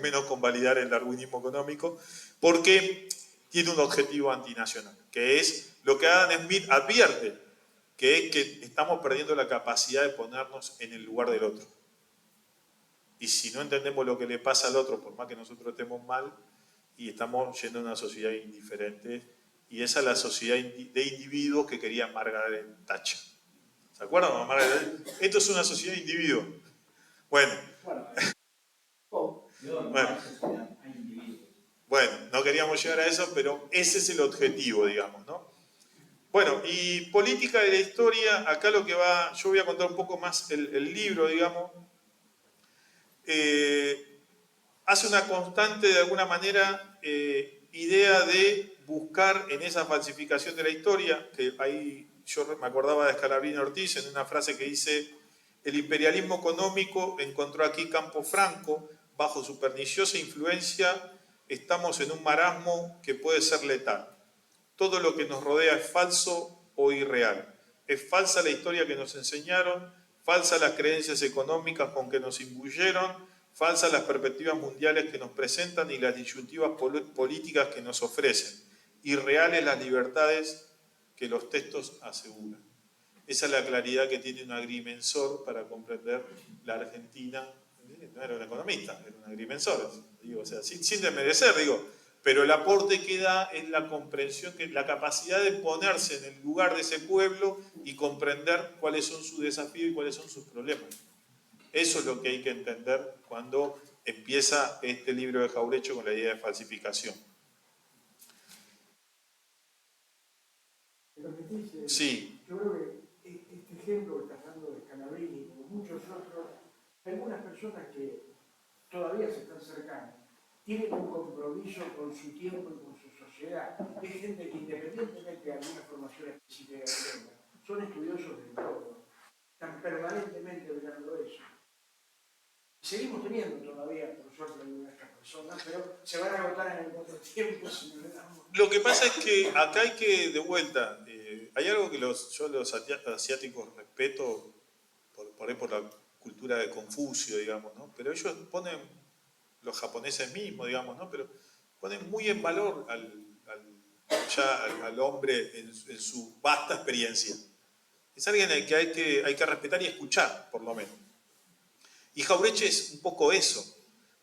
Menos convalidar el darwinismo económico, porque tiene un objetivo antinacional, que es lo que Adam Smith advierte, que es que estamos perdiendo la capacidad de ponernos en el lugar del otro. Y si no entendemos lo que le pasa al otro, por más que nosotros estemos mal, y estamos yendo a una sociedad indiferente, y esa es la sociedad de individuos que quería Margaret Thatcher. ¿Se acuerdan de Margaret Thatcher? Esto es una sociedad de individuos. Bueno. Bueno, no queríamos llegar a eso, pero ese es el objetivo, digamos, ¿no? Bueno, y política de la historia, acá lo que yo voy a contar un poco más el libro, digamos, hace una constante, de alguna manera, idea de buscar en esa falsificación de la historia, que ahí yo me acordaba de Scalabrini Ortiz en una frase que dice: el imperialismo económico encontró aquí campo franco, bajo su perniciosa influencia estamos en un marasmo que puede ser letal. Todo lo que nos rodea es falso o irreal. Es falsa la historia que nos enseñaron, falsas las creencias económicas con que nos imbuyeron, falsas las perspectivas mundiales que nos presentan y las disyuntivas políticas que nos ofrecen, irreales las libertades que los textos aseguran. Esa es la claridad que tiene un agrimensor para comprender la Argentina. No era un economista, era un agrimensor, digo, o sea, sin desmerecer, digo, pero el aporte que da es la comprensión, la capacidad de ponerse en el lugar de ese pueblo y comprender cuáles son sus desafíos y cuáles son sus problemas. Eso es lo que hay que entender cuando empieza este libro de Jaureche con la idea de falsificación. ¿Me permitís? Sí. Yo creo que este ejemplo que estás dando de Scalabrini, como muchos otros, algunas personas que todavía se están cercanas, tienen un compromiso con su tiempo y con su sociedad. Hay gente que, independientemente de alguna formación específica que tenga, son estudiosos del todo, están permanentemente mirando eso. Seguimos teniendo todavía, por suerte, algunas de estas personas, pero se van a agotar en el otro tiempo si no le damos. Lo que pasa es que acá hay que, de vuelta, hay algo que yo los asiáticos respeto por la cultura de Confucio, digamos, ¿no? Pero ellos ponen, los japoneses mismos, digamos, ¿no? Pero ponen muy en valor al hombre en su vasta experiencia. Es alguien al que hay que respetar y escuchar, por lo menos. Y Jaureche es un poco eso,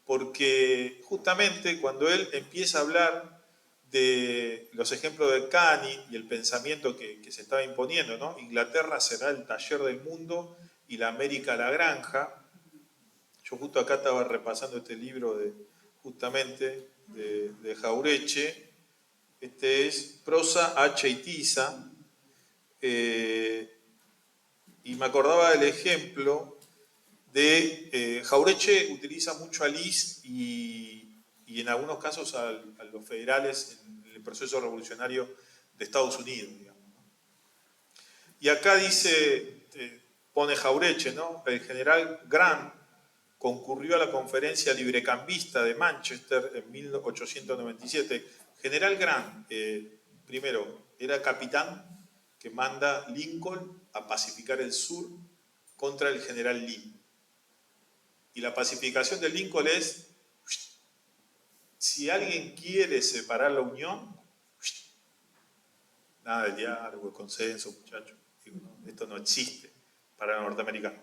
porque justamente cuando él empieza a hablar de los ejemplos de Canning y el pensamiento que se estaba imponiendo, ¿no? Inglaterra será el taller del mundo y la América la granja. Yo justo acá estaba repasando este libro justamente de Jaureche. Este es Prosa, Hacha y Tiza. Y me acordaba del ejemplo de Jaureche utiliza mucho a Lis y en algunos casos a los federales en el proceso revolucionario de Estados Unidos, digamos, ¿no? Y acá dice, pone Jaureche, ¿no? El general Grant concurrió a la conferencia librecambista de Manchester en 1897. General Grant, primero, era capitán que manda Lincoln a pacificar el sur contra el general Lee. Y la pacificación de Lincoln es: si alguien quiere separar la unión, nada de diálogo, de consenso, muchachos. Esto no existe para los norteamericanos.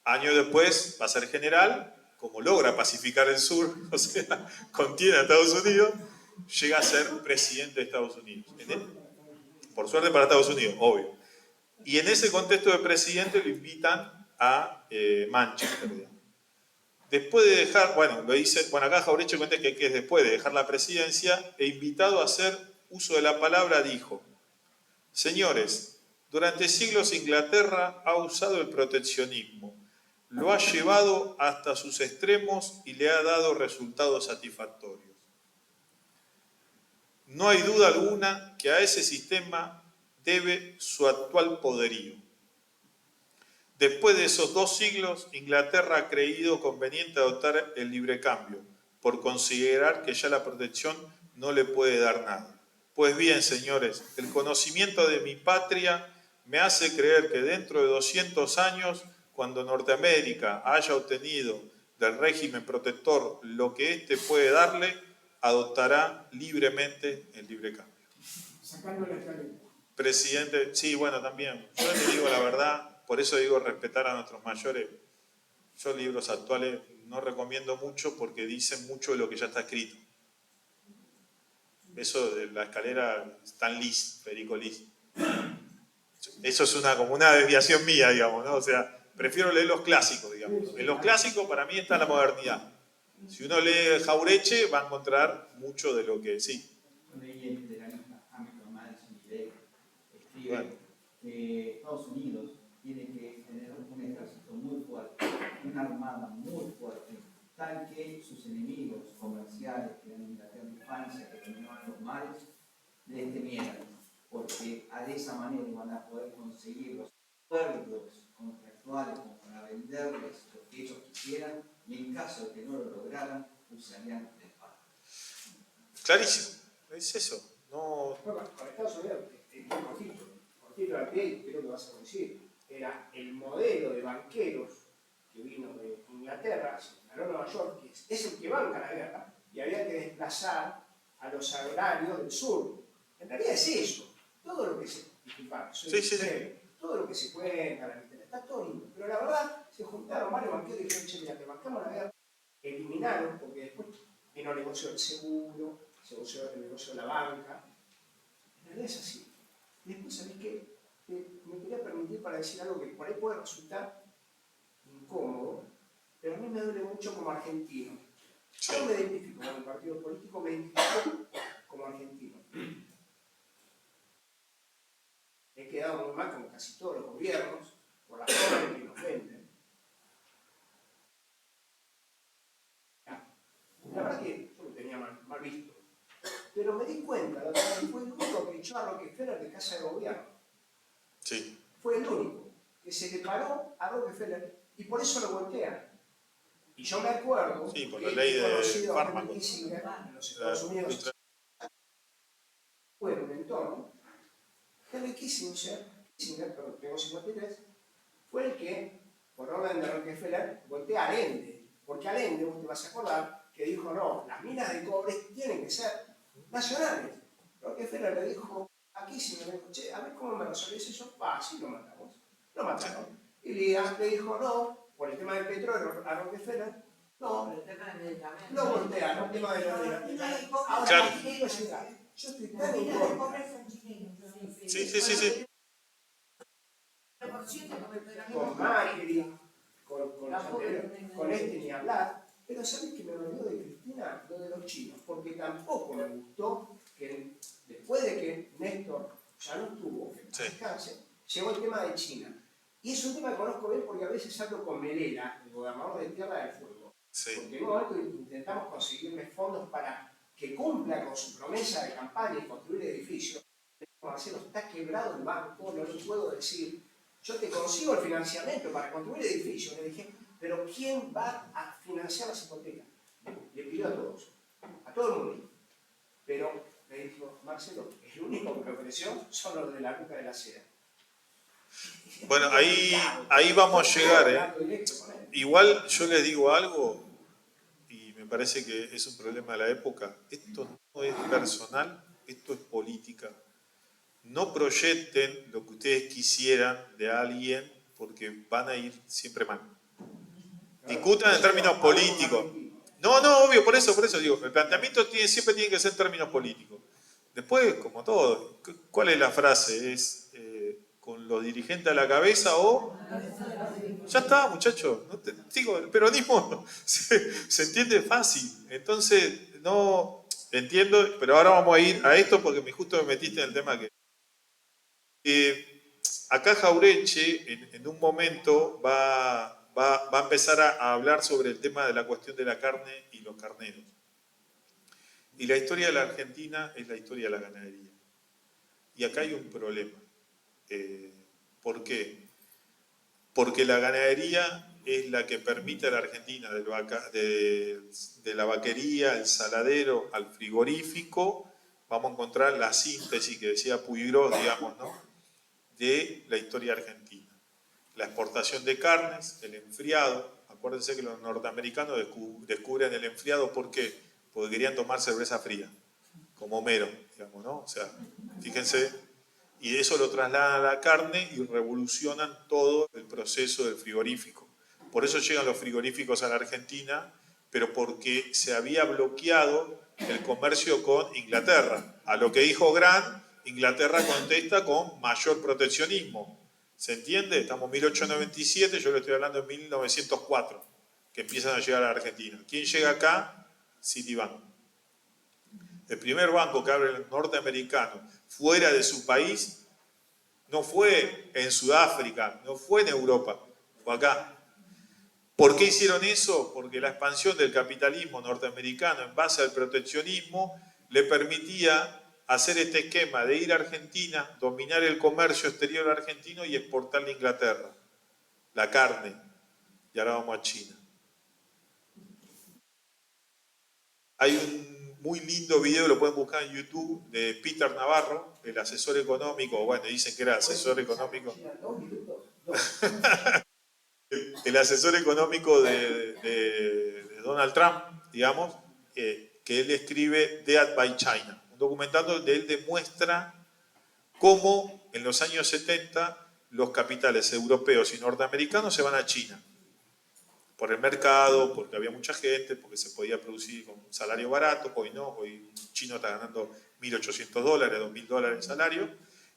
Años después va a ser general, como logra pacificar el sur, o sea, contiene a Estados Unidos, llega a ser presidente de Estados Unidos. Por suerte para Estados Unidos, obvio. Y en ese contexto de presidente lo invitan a Manchester, digamos. Después de dejar, acá Jaureche cuenta que es después de dejar la presidencia, e invitado a hacer uso de la palabra, dijo: señores, durante siglos Inglaterra ha usado el proteccionismo, lo ha llevado hasta sus extremos y le ha dado resultados satisfactorios. No hay duda alguna que a ese sistema debe su actual poderío. Después de esos 2 siglos, Inglaterra ha creído conveniente adoptar el librecambio, por considerar que ya la protección no le puede dar nada. Pues bien, señores, el conocimiento de mi patria me hace creer que dentro de 200 años, cuando Norteamérica haya obtenido del régimen protector lo que éste puede darle, adoptará libremente el librecambio. Sacando la escalera. Presidente, sí, bueno, también. Yo le digo la verdad. Por eso digo respetar a nuestros mayores. Yo libros actuales no recomiendo mucho porque dicen mucho de lo que ya está escrito. Eso de la escalera Stan Lis, Federico Lis. Eso es como una desviación mía, digamos, ¿no? O sea, prefiero leer los clásicos, digamos. En los clásicos para mí está la modernidad. Si uno lee Jaureche va a encontrar mucho de lo que sí. Yo leí el federalista Hamilton Madison y Day. Escribe que Estados Unidos tiene que tener un ejército muy fuerte, una armada muy fuerte, tal que sus enemigos comerciales, que eran Inglaterra y Francia, que dominaban los mares, les temieran. porque de esa manera van a poder conseguir los acuerdos contractuales como para venderles lo que ellos quisieran, y en caso de que no lo lograran, usarían el paro. Clarísimo, es eso. No, Bueno, para Estados Unidos, cortito al pie, y creo que vas a coincidir, era el modelo de banqueros que vino de Inglaterra, se instaló en Nueva York, que es el que banca la guerra, y había que desplazar a los agrarios del sur. En realidad es eso. Todo lo que se... Disculpad, todo lo que se cuenta, la literatura, está todo lindo. Pero la verdad, se juntaron varios banqueros y dijeron, che, mira, te bancamos la guerra, eliminaron, porque después vino el negocio del seguro, el negocio de la banca. En realidad es así. Y después, ¿sabés qué? Me quería permitir para decir algo que por ahí puede resultar incómodo, pero a mí me duele mucho como argentino. Yo no me identifico con el partido político, me identifico como argentino. He quedado muy mal, como casi todos los gobiernos, por la forma en que nos venden. La verdad que yo lo tenía mal visto. Pero me di cuenta, la verdad, que fue el único que echó a Rockefeller de casa de gobierno. sí. Fue el único que se le paró a Rockefeller y por eso lo voltean. Y yo me acuerdo Sí, por que la ley de conocido a fármacos. Henry Kissinger en los Estados Unidos. Fue en un entorno. Henry Kissinger, perdón, tengo 53, fue el que, por orden de Rockefeller, voltea a Allende. Porque Allende, vos te vas a acordar, que dijo, no, las minas de cobre tienen que ser nacionales. Rockefeller le dijo a Kissinger, le dijo, che, a ver cómo me resolvés eso. Sí, lo matamos. Lo mataron. Y le dijo, no, por el tema del petróleo a Rockefeller, no, Por el tema del medicamento. lo voltearon, el tema de la medicamentos. Ahora, Claro. quiero llegar. Yo estoy tan en contra. Sí. Con Macri, con los anteriores, con este ni hablar, pero ¿sabes qué me dolió de Cristina? Lo de los chinos, porque tampoco me gustó que después de que Néstor ya no estuvo, que descanse, llegó el tema de China. Y es un tema que conozco bien porque a veces hablo con Melela, el gobernador de Tierra del Fuego, porque en un momento intentamos conseguirle fondos para que cumpla con su promesa de campaña y construir edificios. Marcelo, está quebrado el banco, no lo puedo decir. Yo te consigo el financiamiento para construir edificios. Le dije, pero ¿quién va a financiar las hipotecas? Le pidió a todos, a todo el mundo. Pero le dijo, Marcelo, el único que me ofreció son los de la ruta de la seda. Bueno, ahí vamos a llegar, ¿eh? Igual yo les digo algo, y me parece que es un problema de la época. Esto no es personal, esto es política. No proyecten lo que ustedes quisieran de alguien porque van a ir siempre mal. Discutan en términos políticos. No, obvio, por eso digo, el planteamiento siempre tiene que ser en términos políticos. Después, como todo, ¿cuál es la frase? ¿Es con los dirigentes a la cabeza o...? Ya está, muchachos. Digo, el peronismo se entiende fácil. Entonces, no entiendo, pero ahora vamos a ir a esto porque justo me metiste en el tema que... acá Jauretche en un momento va a empezar a hablar sobre el tema de la cuestión de la carne y los carneros. Y la historia de la Argentina es la historia de la ganadería. Y acá hay un problema. ¿Por qué? Porque la ganadería es la que permite a la Argentina, de la vaquería, el saladero, al frigorífico, vamos a encontrar la síntesis que decía Puigros, digamos, ¿no?, de la historia argentina. La exportación de carnes, el enfriado. Acuérdense que los norteamericanos descubren el enfriado, ¿por qué? Porque querían tomar cerveza fría, como Homero, digamos, ¿no? O sea, fíjense, y eso lo trasladan a la carne y revolucionan todo el proceso del frigorífico. Por eso llegan los frigoríficos a la Argentina, pero porque se había bloqueado el comercio con Inglaterra. A lo que dijo Grant, Inglaterra contesta con mayor proteccionismo. ¿Se entiende? Estamos en 1897, yo le estoy hablando en 1904, que empiezan a llegar a la Argentina. ¿Quién llega acá? Citibank. El primer banco que abre el norteamericano fuera de su país no fue en Sudáfrica, no fue en Europa, fue acá. ¿Por qué hicieron eso? Porque la expansión del capitalismo norteamericano en base al proteccionismo le permitía hacer este esquema de ir a Argentina, dominar el comercio exterior argentino y exportarle a Inglaterra, la carne, y ahora vamos a China. Hay un muy lindo video, lo pueden buscar en YouTube, de Peter Navarro, el asesor económico, bueno, dicen que era asesor económico. El asesor económico de Donald Trump, digamos, que él escribe Dead by China, un documental donde él demuestra cómo en los años 70 los capitales europeos y norteamericanos se van a China. Por el mercado, porque había mucha gente, porque se podía producir con un salario barato, hoy no, hoy un chino está ganando $1.800, $2.000 de salario,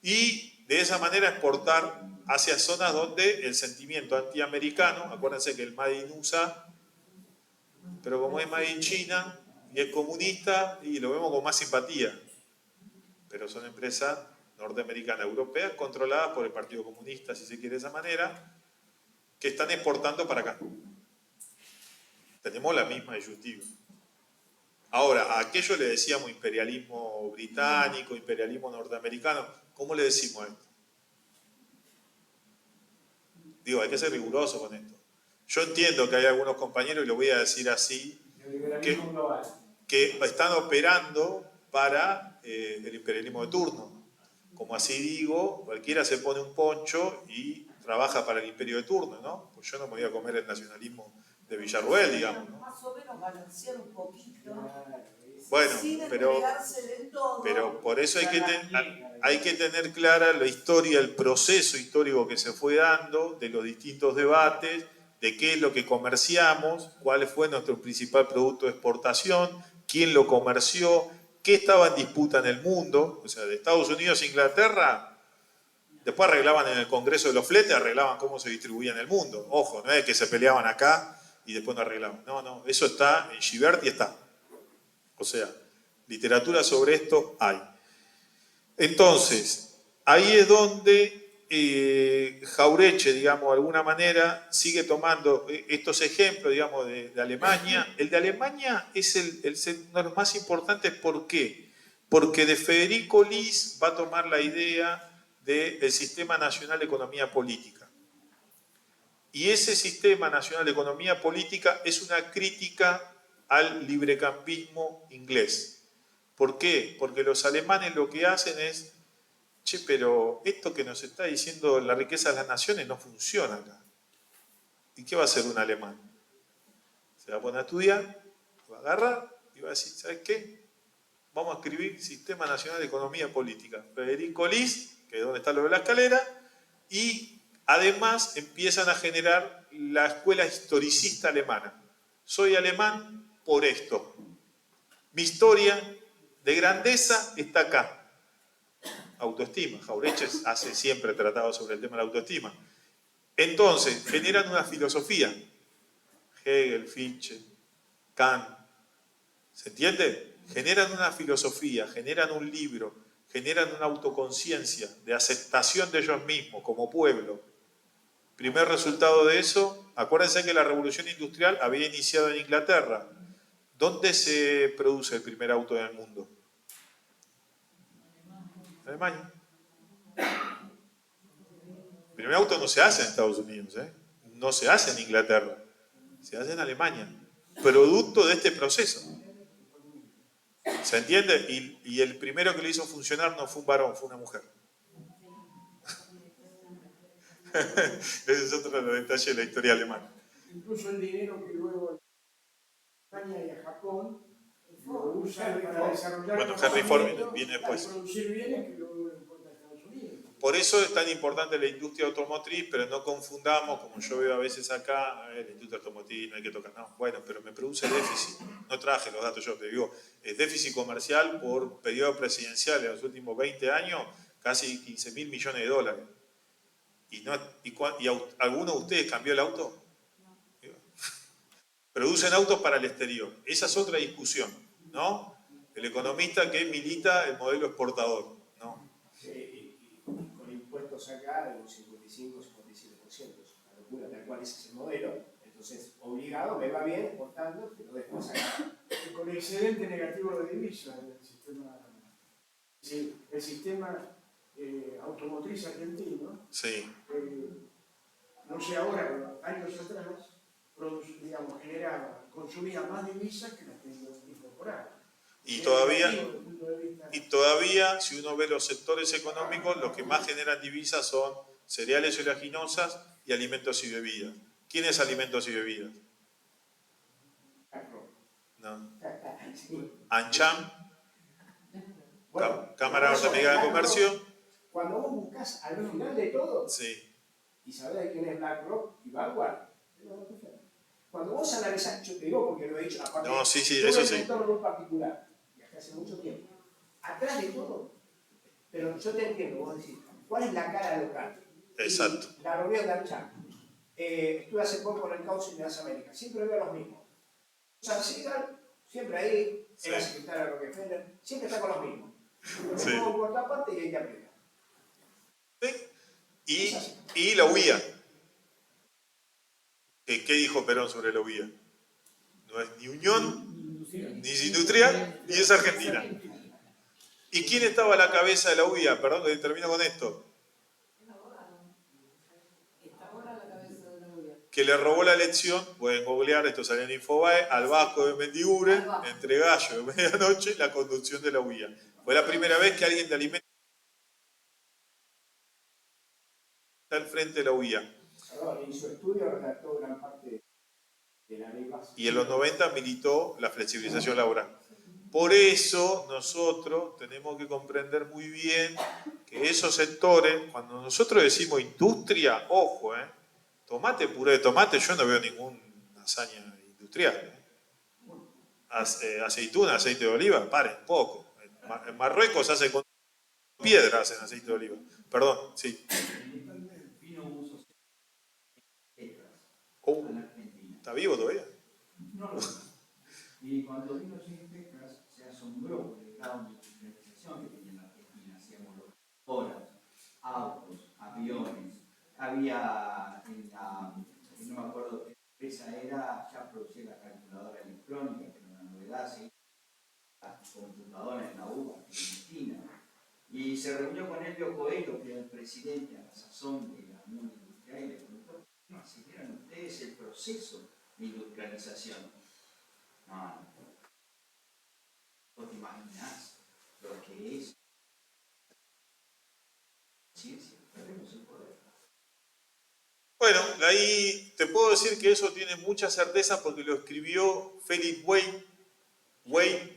y de esa manera exportar hacia zonas donde el sentimiento antiamericano, acuérdense que el Made in USA, pero como es Made in China y es comunista, y lo vemos con más simpatía, pero son empresas norteamericanas, europeas, controladas por el Partido Comunista, si se quiere de esa manera, que están exportando para acá. Tenemos la misma disyuntiva. Ahora, a aquello le decíamos imperialismo británico, imperialismo norteamericano. ¿Cómo le decimos a esto? Digo, hay que ser riguroso con esto. Yo entiendo que hay algunos compañeros, y lo voy a decir así, que están operando para el imperialismo de turno. Como así digo, cualquiera se pone un poncho y trabaja para el imperio de turno, ¿no? Pues yo no me voy a comer el nacionalismo de Villarruel, digamos, ¿no? Más o menos balancear un poquito. Bueno, sin pero entregarse del todo. por eso hay que tener clara la historia, el proceso histórico que se fue dando, de los distintos debates, de qué es lo que comerciamos, cuál fue nuestro principal producto de exportación, quién lo comerció, qué estaba en disputa en el mundo, o sea, de Estados Unidos a Inglaterra, después arreglaban en el Congreso de los Fletes, arreglaban cómo se distribuía en el mundo. Ojo, no es que se peleaban acá y después no arreglaban. No, eso está en Gibert y está. O sea, literatura sobre esto hay. Entonces, ahí es donde Jauretche, digamos, de alguna manera, sigue tomando estos ejemplos, digamos, de Alemania. El de Alemania es uno de los más importantes. ¿Por qué? Porque de Federico Lis va a tomar la idea del Sistema Nacional de Economía Política. Y ese Sistema Nacional de Economía Política es una crítica al librecambismo inglés. ¿Por qué? Porque los alemanes lo que hacen es, che, pero esto que nos está diciendo la riqueza de las naciones no funciona acá. ¿Y qué va a hacer un alemán? Se va a poner a estudiar, va a agarrar y va a decir, ¿sabes qué? Vamos a escribir Sistema Nacional de Economía Política. Federico Lis, que es donde está lo de la escalera, y además empiezan a generar la escuela historicista alemana. Soy alemán por esto. Mi historia de grandeza está acá. Autoestima. Jauretche hace siempre tratado sobre el tema de la autoestima. Entonces, generan una filosofía. Hegel, Fichte, Kant. ¿Se entiende? Generan una filosofía, generan un libro, generan una autoconciencia de aceptación de ellos mismos como pueblo. Primer resultado de eso, acuérdense que la revolución industrial había iniciado en Inglaterra. ¿Dónde se produce el primer auto en el mundo? Alemania. El primer auto no se hace en Estados Unidos, no se hace en Inglaterra, se hace en Alemania, producto de este proceso. ¿Se entiende? Y el primero que lo hizo funcionar no fue un varón, fue una mujer. Ese es otro de los detalles de la historia alemana. Incluso el dinero que luego a España y a Japón lo usan para desarrollar. Bueno, Henry Ford viene después. Para producir bienes que luego lo importa a Estados Unidos. Por eso es tan importante la industria automotriz, pero no confundamos, como yo veo a veces acá, la industria automotriz no hay que tocar, no, bueno, pero me produce déficit. No traje los datos yo, te digo, es déficit comercial por periodo presidencial en los últimos 20 años, casi 15.000 millones de dólares. ¿Y alguno de ustedes cambió el auto? Producen autos para el exterior. Esa es otra discusión, ¿no? El economista que milita el modelo exportador, ¿no? Sí, y con impuestos acá de un 55 o 57%, es una locura, tal cual ese es el modelo. Entonces, obligado, me va bien exportando, pero después acá. Con excedente negativo de divisas del sistema Sí, el sistema automotriz argentino, Sí. no sé ahora, pero años atrás, digamos, consumía más divisas que las que incorporaba. Y todavía, si uno ve los sectores económicos, los que más generan divisas son cereales y oleaginosas y alimentos y bebidas. ¿Quién es alimentos y bebidas? No. ANCHAM, Bueno, Cámara Norteamericana de Comercio. Cuando vos buscas al final de todo, Sí. y sabés quién es BlackRock y Vanguard, cuando vos analizás, yo te digo porque lo he dicho, aparte, No, sí, yo eso en sí. un entorno muy particular, viajé hace mucho tiempo, atrás de todo, pero yo te entiendo, vos decís, ¿cuál es la cara local? Exacto. Y la reunión de ANCHAM. Estuve hace poco en el Council de las Américas, siempre veo los mismos. Sansigal, siempre ahí, Sí. es la secretaria Rockefeller, siempre está con los mismos. Sí. Me pongo por parte y hay que apretar. Sí. Y la UIA. ¿Qué dijo Perón sobre la UIA? No es ni Unión, ni es industrial, ni es Argentina. ¿Y quién estaba a la cabeza de la UIA? Perdón, que termino con esto. Que le robó la elección, pueden googlear, esto salió en Infobae, al Vasco de Mendiguren, entre gallo de medianoche, la conducción de la UIA. Fue la primera vez que alguien de alimentos está al frente de la UIA. Perdón, y su estudio redactó gran parte de la ley básica. Y en los 90 militó la flexibilización laboral. Por eso nosotros tenemos que comprender muy bien que esos sectores, cuando nosotros decimos industria, ojo, tomate, puré de tomate, yo no veo ninguna hazaña industrial. Aceituna, aceite de oliva, paren, poco. En Marruecos hacen con piedra, hacen aceite de oliva. Perdón, sí. Vino uso letras Oh, a la Argentina. ¿está vivo todavía? No lo sé. Y cuando vino Sin Teclas se asombró por el grado de industrialización que tenía en la Argentina. Hacíamos locomotoras, autos, aviones. Había no me acuerdo qué empresa era, ya producía la calculadora electrónica, que era una novedad, ¿sí? La computadora en la UBA, Argentina. Y se reunió con Elvio Coelho, que era el presidente a la sazón de la Unión Industrial, y le preguntó: ¿cómo aceleran ustedes el proceso de industrialización? No, no te imaginas lo que es ciencia, perdemos el poder. Bueno, ahí te puedo decir que eso tiene mucha certeza porque lo escribió Felix Wayne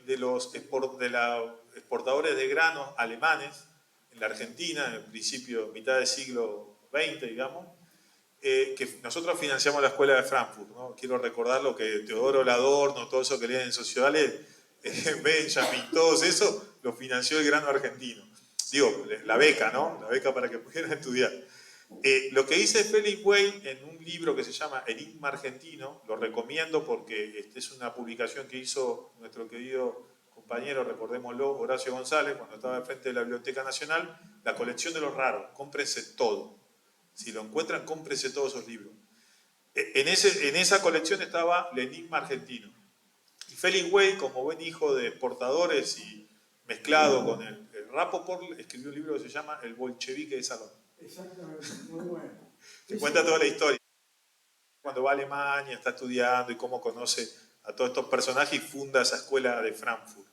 de los exportadores de granos alemanes en la Argentina, en el principio, mitad del siglo XX, digamos, que nosotros financiamos la escuela de Frankfurt, ¿no? Quiero recordar lo que Teodoro Adorno, todo eso que leen en sociales, Benjamin, todo eso, lo financió el grano argentino. Digo, la beca, ¿no? La beca para que pudieran estudiar. Lo que dice Felix Wayne en un libro que se llama Enigma Argentino, lo recomiendo porque es una publicación que hizo nuestro querido compañero, recordémoslo, Horacio González, cuando estaba al frente de la Biblioteca Nacional, la colección de los raros, cómprense todo. Si lo encuentran, cómprense todos esos libros. En esa colección estaba el Enigma Argentino. Y Felix Wayne, como buen hijo de exportadores y mezclado con el Rapoport, escribió un libro que se llama El bolchevique de Salón. Exactamente, muy bueno. Que cuenta toda la historia. Cuando va a Alemania, está estudiando y cómo conoce a todos estos personajes y funda esa escuela de Frankfurt.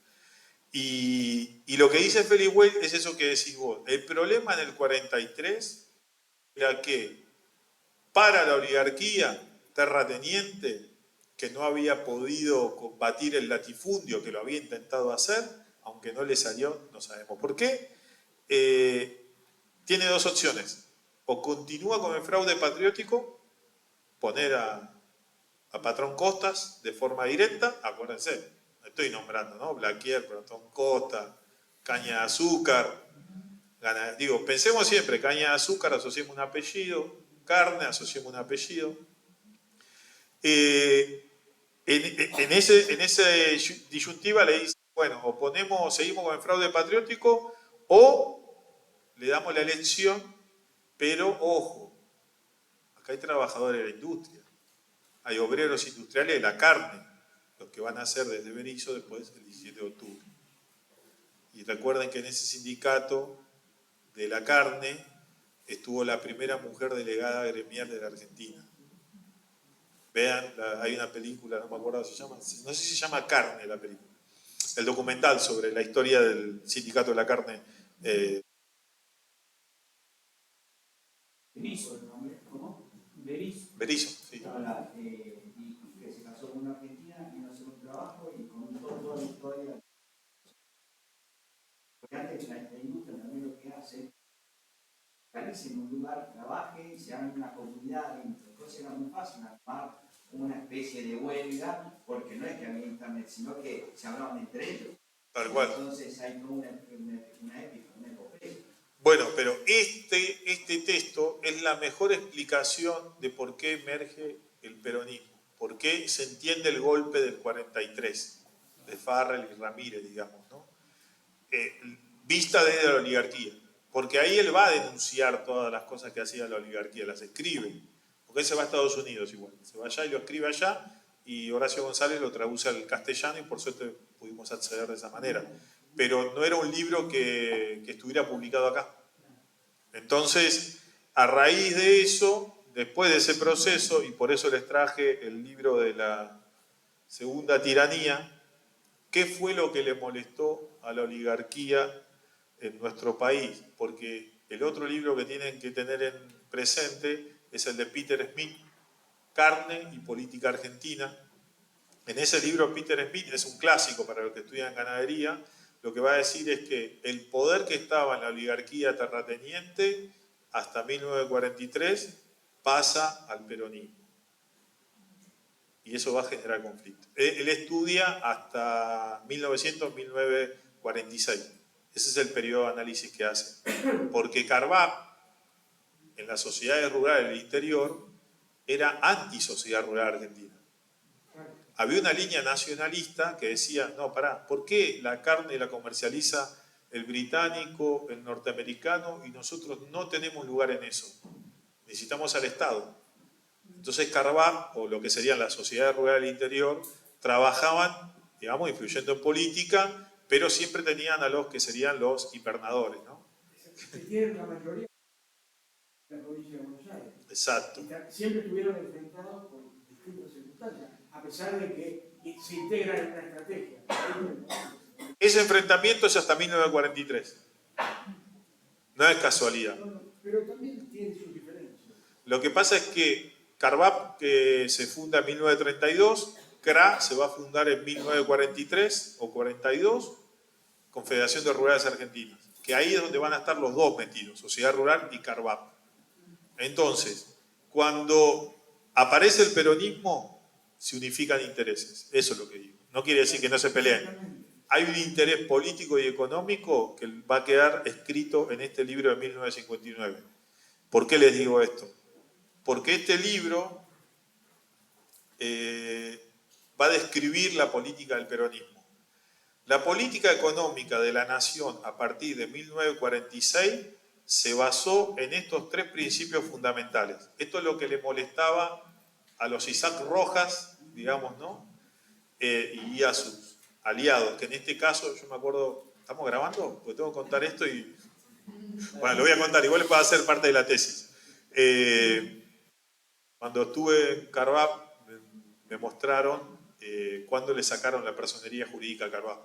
Y lo que dice Felix Wayne es eso que decís vos. El problema en el 43 era que para la oligarquía terrateniente, que no había podido combatir el latifundio, que lo había intentado hacer, aunque no le salió, no sabemos por qué, tiene dos opciones. O continúa con el fraude patriótico, poner a Patrón Costas de forma directa, acuérdense, estoy nombrando, ¿no? Blaquier, Patrón Costa, caña de azúcar, pensemos siempre, caña de azúcar, asociemos un apellido, carne, asociemos un apellido. En ese disyuntiva le dice, bueno, o seguimos con el fraude patriótico, o le damos la elección, pero ojo, acá hay trabajadores de la industria, hay obreros industriales de la carne, los que van a hacer desde Berisso después del 17 de octubre. Y recuerden que en ese sindicato de la carne estuvo la primera mujer delegada gremial de la Argentina. Vean, hay una película, no me acuerdo si se llama, no sé si se llama Carne la película. El documental sobre la historia del sindicato de la carne. Berizo, el nombre, ¿cómo? Berizo. Berizo, sí. Y que se casó con una argentina, vino a hacer un trabajo y contó toda la historia. Porque antes la industria también lo que hace, parece en un lugar, trabajen, se hagan una comunidad, entonces era muy fácil armar una especie de huelga, porque no es que había internet, sino que se hablaban entre ellos. Tal cual. Entonces hay como una épica, una epopeya. Bueno, pero este texto es la mejor explicación de por qué emerge el peronismo, por qué se entiende el golpe del 43, de Farrell y Ramírez, digamos, ¿no? Vista desde la oligarquía, porque ahí él va a denunciar todas las cosas que hacía la oligarquía, las escribe, porque él se va a Estados Unidos igual, se va allá y lo escribe allá, y Horacio González lo traduce al castellano y por suerte pudimos acceder de esa manera. Pero no era un libro que estuviera publicado acá. Entonces, a raíz de eso, después de ese proceso, y por eso les traje el libro de la segunda tiranía, ¿qué fue lo que le molestó a la oligarquía en nuestro país? Porque el otro libro que tienen que tener en presente es el de Peter Smith, Carne y Política Argentina. En ese libro Peter Smith es un clásico para los que estudian ganadería. Lo que va a decir es que el poder que estaba en la oligarquía terrateniente hasta 1943 pasa al peronismo. Y eso va a generar conflicto. Él estudia hasta 1900-1946. Ese es el periodo de análisis que hace. Porque Carvajal, en las sociedades rurales del interior, era anti-sociedad rural argentina. Había una línea nacionalista que decía, no, pará, ¿por qué la carne la comercializa el británico, el norteamericano, y nosotros no tenemos lugar en eso? Necesitamos al Estado. Entonces Carvajal, o lo que serían las sociedades rurales del interior, trabajaban, digamos, influyendo en política, pero siempre tenían a los que serían los invernadores, ¿no? Que tienen la mayoría de la provincia de Buenos Aires. Exacto. Siempre estuvieron enfrentados por distintas circunstancias, a pesar de que se integran en una estrategia. Ese enfrentamiento es hasta 1943. No es casualidad. Pero también tiene sus diferencias. Lo que pasa es que Carvajal, que se funda en 1932, CRA se va a fundar en 1943 o 42, Confederación de Rurales Argentinas, que ahí es donde van a estar los dos metidos, Sociedad Rural y Carvajal. Entonces, cuando aparece el peronismo, se unifican intereses. Eso es lo que digo. No quiere decir que no se peleen. Hay un interés político y económico que va a quedar escrito en este libro de 1959. ¿Por qué les digo esto? Porque este libro va a describir la política del peronismo. La política económica de la nación a partir de 1946 se basó en estos tres principios fundamentales. Esto es lo que le molestaba a los Isaac Rojas, digamos, ¿no? Y a sus aliados, que en este caso, yo me acuerdo, ¿estamos grabando? Porque tengo que contar esto y... Bueno, lo voy a contar, igual va a ser parte de la tesis. Cuando estuve en Carvajal, me mostraron cuándo le sacaron la personería jurídica a Carvajal.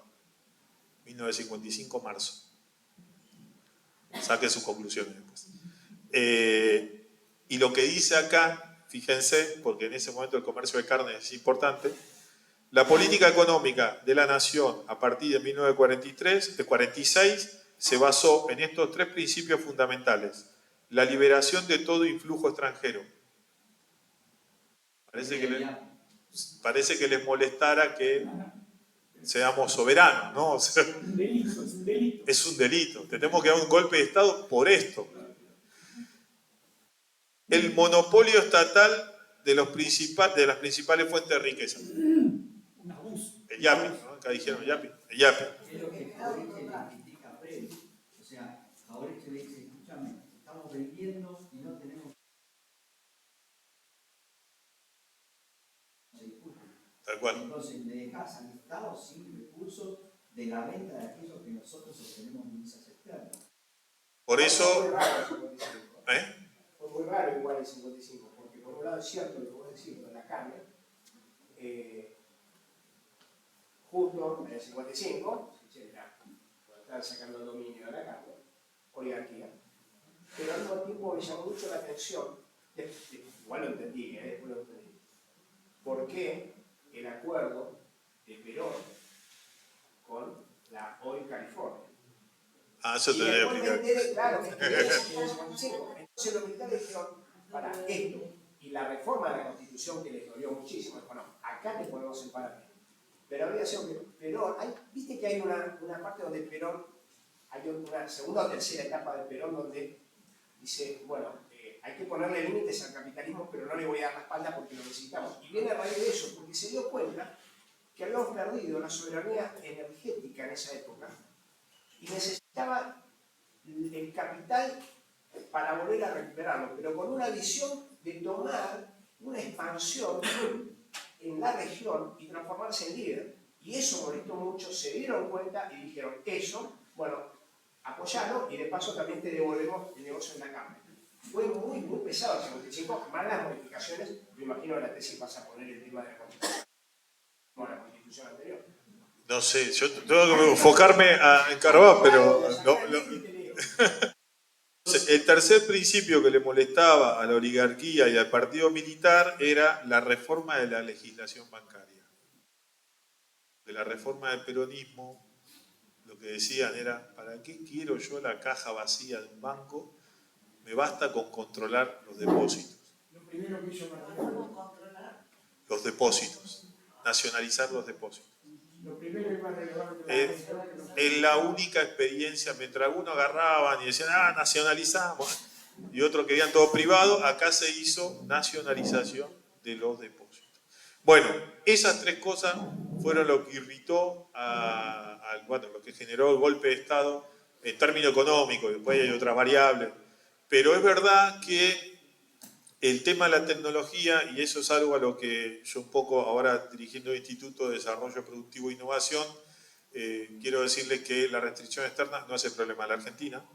1955, marzo. Saquen sus conclusiones después. Y lo que dice acá, fíjense, porque en ese momento el comercio de carne es importante, la política económica de la nación a partir de 1946 se basó en estos tres principios fundamentales. La liberación de todo influjo extranjero. Parece que les molestara que seamos soberanos, ¿no? O sea, Es un delito, es un delito. es un delito. Tenemos que dar un golpe de Estado por esto. El monopolio estatal de las principales fuentes de riqueza. Un abuso. El YAPI, ¿no? Acá dijeron YAPI. El YAPI. Es lo que Jauretche le critica a Previo. O sea, Jauretche le dice, escúchame, estamos vendiendo y no tenemos... Tal cual. Entonces le dejas al Estado sin recursos de la renta de aquellos que nosotros sostenemos divisas externas. Por eso... Fue muy raro el 55. ¿eh? Fue muy raro igual el 55, porque por un lado es cierto lo que vos decís, de la carne, justo en el 55, era cuando estaban sacando el dominio de la carne, oligarquía, pero al mismo tiempo me llamó mucho la atención, igual lo entendí, después lo entendí, por qué el acuerdo de Perón con la Oil California. Ah, eso te Y voy a después me explicar. enteré, claro, me enteré en el 55. Entonces los militares dijeron, para esto, y la reforma de la Constitución que les dolió muchísimo, dijo, no, acá te ponemos el parate. Pero había sido que Perón, viste que hay una parte donde Perón, hay una segunda o tercera etapa de Perón donde dice, bueno, hay que ponerle límites al capitalismo, pero no le voy a dar la espalda porque lo necesitamos. Y viene a raíz de eso, porque se dio cuenta que habíamos perdido la soberanía energética en esa época y necesitaba el capital para volver a recuperarlo, pero con una visión de tomar una expansión en la región y transformarse en líder. Y eso molestó mucho, se dieron cuenta y dijeron, eso, bueno, apoyalo y de paso también te devolvemos el negocio en la carne. Fue muy, muy pesado el 55, más las modificaciones, me imagino que la tesis vas a poner el tema de la Constitución, como la Constitución anterior. No sé, yo tengo que enfocarme en Carvajal, pero... El tercer principio que le molestaba a la oligarquía y al partido militar era la reforma de la legislación bancaria. De la reforma del peronismo, lo que decían era, ¿para qué quiero yo la caja vacía de un banco? Me basta con controlar los depósitos. Lo primero que hizo Los depósitos, nacionalizar los depósitos. Lo primero y más relevante Es la única experiencia, mientras algunos agarraban y decían, nacionalizamos, y otros querían todo privado, acá se hizo nacionalización de los depósitos. Bueno, esas tres cosas fueron lo que irritó lo que generó el golpe de Estado en términos económicos, después hay otras variables, pero es verdad que el tema de la tecnología, y eso es algo a lo que yo un poco ahora dirigiendo el Instituto de Desarrollo Productivo e Innovación, quiero decirles que la restricción externa no es el problema de la Argentina.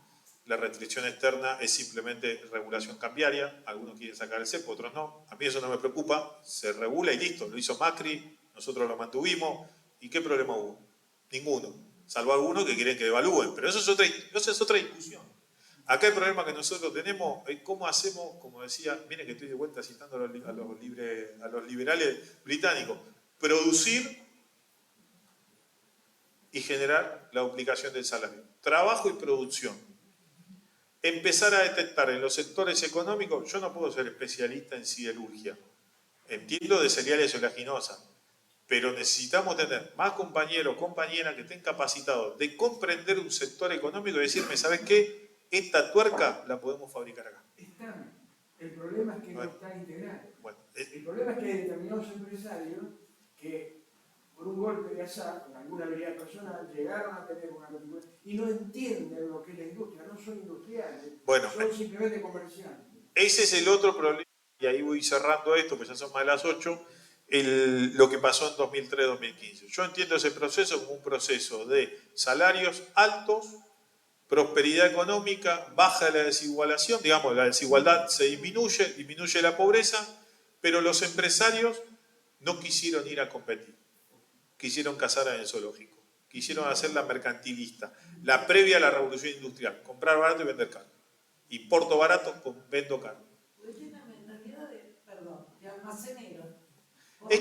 La restricción externa es simplemente regulación cambiaria. Algunos quieren sacar el cepo, otros no. A mí eso no me preocupa. Se regula y listo. Lo hizo Macri, nosotros lo mantuvimos. ¿Y qué problema hubo? Ninguno. Salvo algunos que quieren que devalúen. Pero eso es otra discusión. Acá el problema que nosotros tenemos es cómo hacemos, como decía, miren que estoy de vuelta citando a los liberales británicos, producir y generar la duplicación del salario. Trabajo y producción. Empezar a detectar en los sectores económicos, yo no puedo ser especialista en siderurgia, entiendo de cereales oleaginosas, pero necesitamos tener más compañeros, compañeras que estén capacitados de comprender un sector económico y decirme, ¿sabes qué? Esta tuerca la podemos fabricar acá. están. El problema es que no están integrados. Bueno, El problema es que hay determinados empresarios que por un golpe de azar, con alguna habilidad personal, llegaron a tener una contribución y no entienden lo que es la industria, no son industriales, son simplemente comerciantes. Ese es el otro problema, y ahí voy cerrando esto, pues ya son más de las 8, lo que pasó en 2003-2015. Yo entiendo ese proceso como un proceso de salarios altos, prosperidad económica, baja la desigualación, digamos, la desigualdad se disminuye la pobreza, pero los empresarios no quisieron ir a competir, quisieron cazar en el zoológico, quisieron hacer la mercantilista, la previa a la revolución industrial, comprar barato y vender caro. Importo barato, vendo caro. Pero tiene una mentalidad de almacenero. Es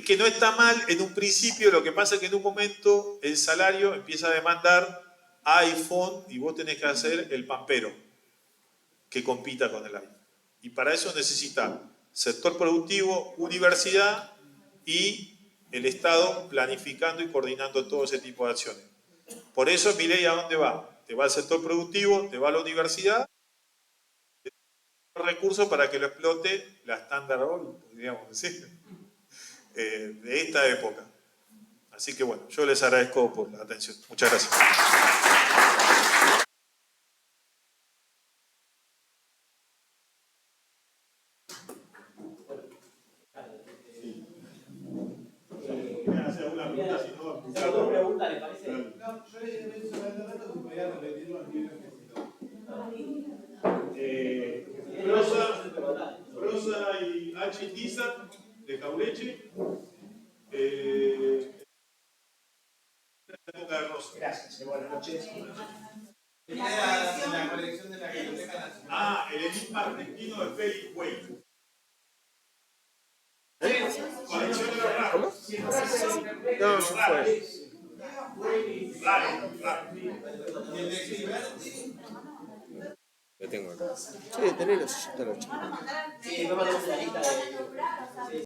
que no está mal en un principio, lo que pasa es que en un momento el salario empieza a demandar iPhone y vos tenés que hacer el pampero que compita con el iPhone. Y para eso necesita sector productivo, universidad y el Estado planificando y coordinando todo ese tipo de acciones. Por eso Milei, ¿a dónde va? Te va al sector productivo, te va a la universidad, te da recursos para que lo explote la Standard Oil, podríamos decir, de esta época. Así que bueno, yo les agradezco por la atención. Muchas gracias. Hacer alguna una pregunta, si no, Tengo dos preguntas, ¿les parece? No, yo le quería mencionar el dato que podía repetirlo al nivel Rosa y H. Tiza de Jaureche. La época de Rosa. Gracias, buenas noches. La colección de la Biblioteca Nacional. Ah, el enigma argentino de Félix Wade. Colección de los raros. ¿Cómo? No, se fue. Raro, raro. Y el de Gilberti. Lo tengo acá. Sí, tenés los chicos. Sí, me mandamos una lista de...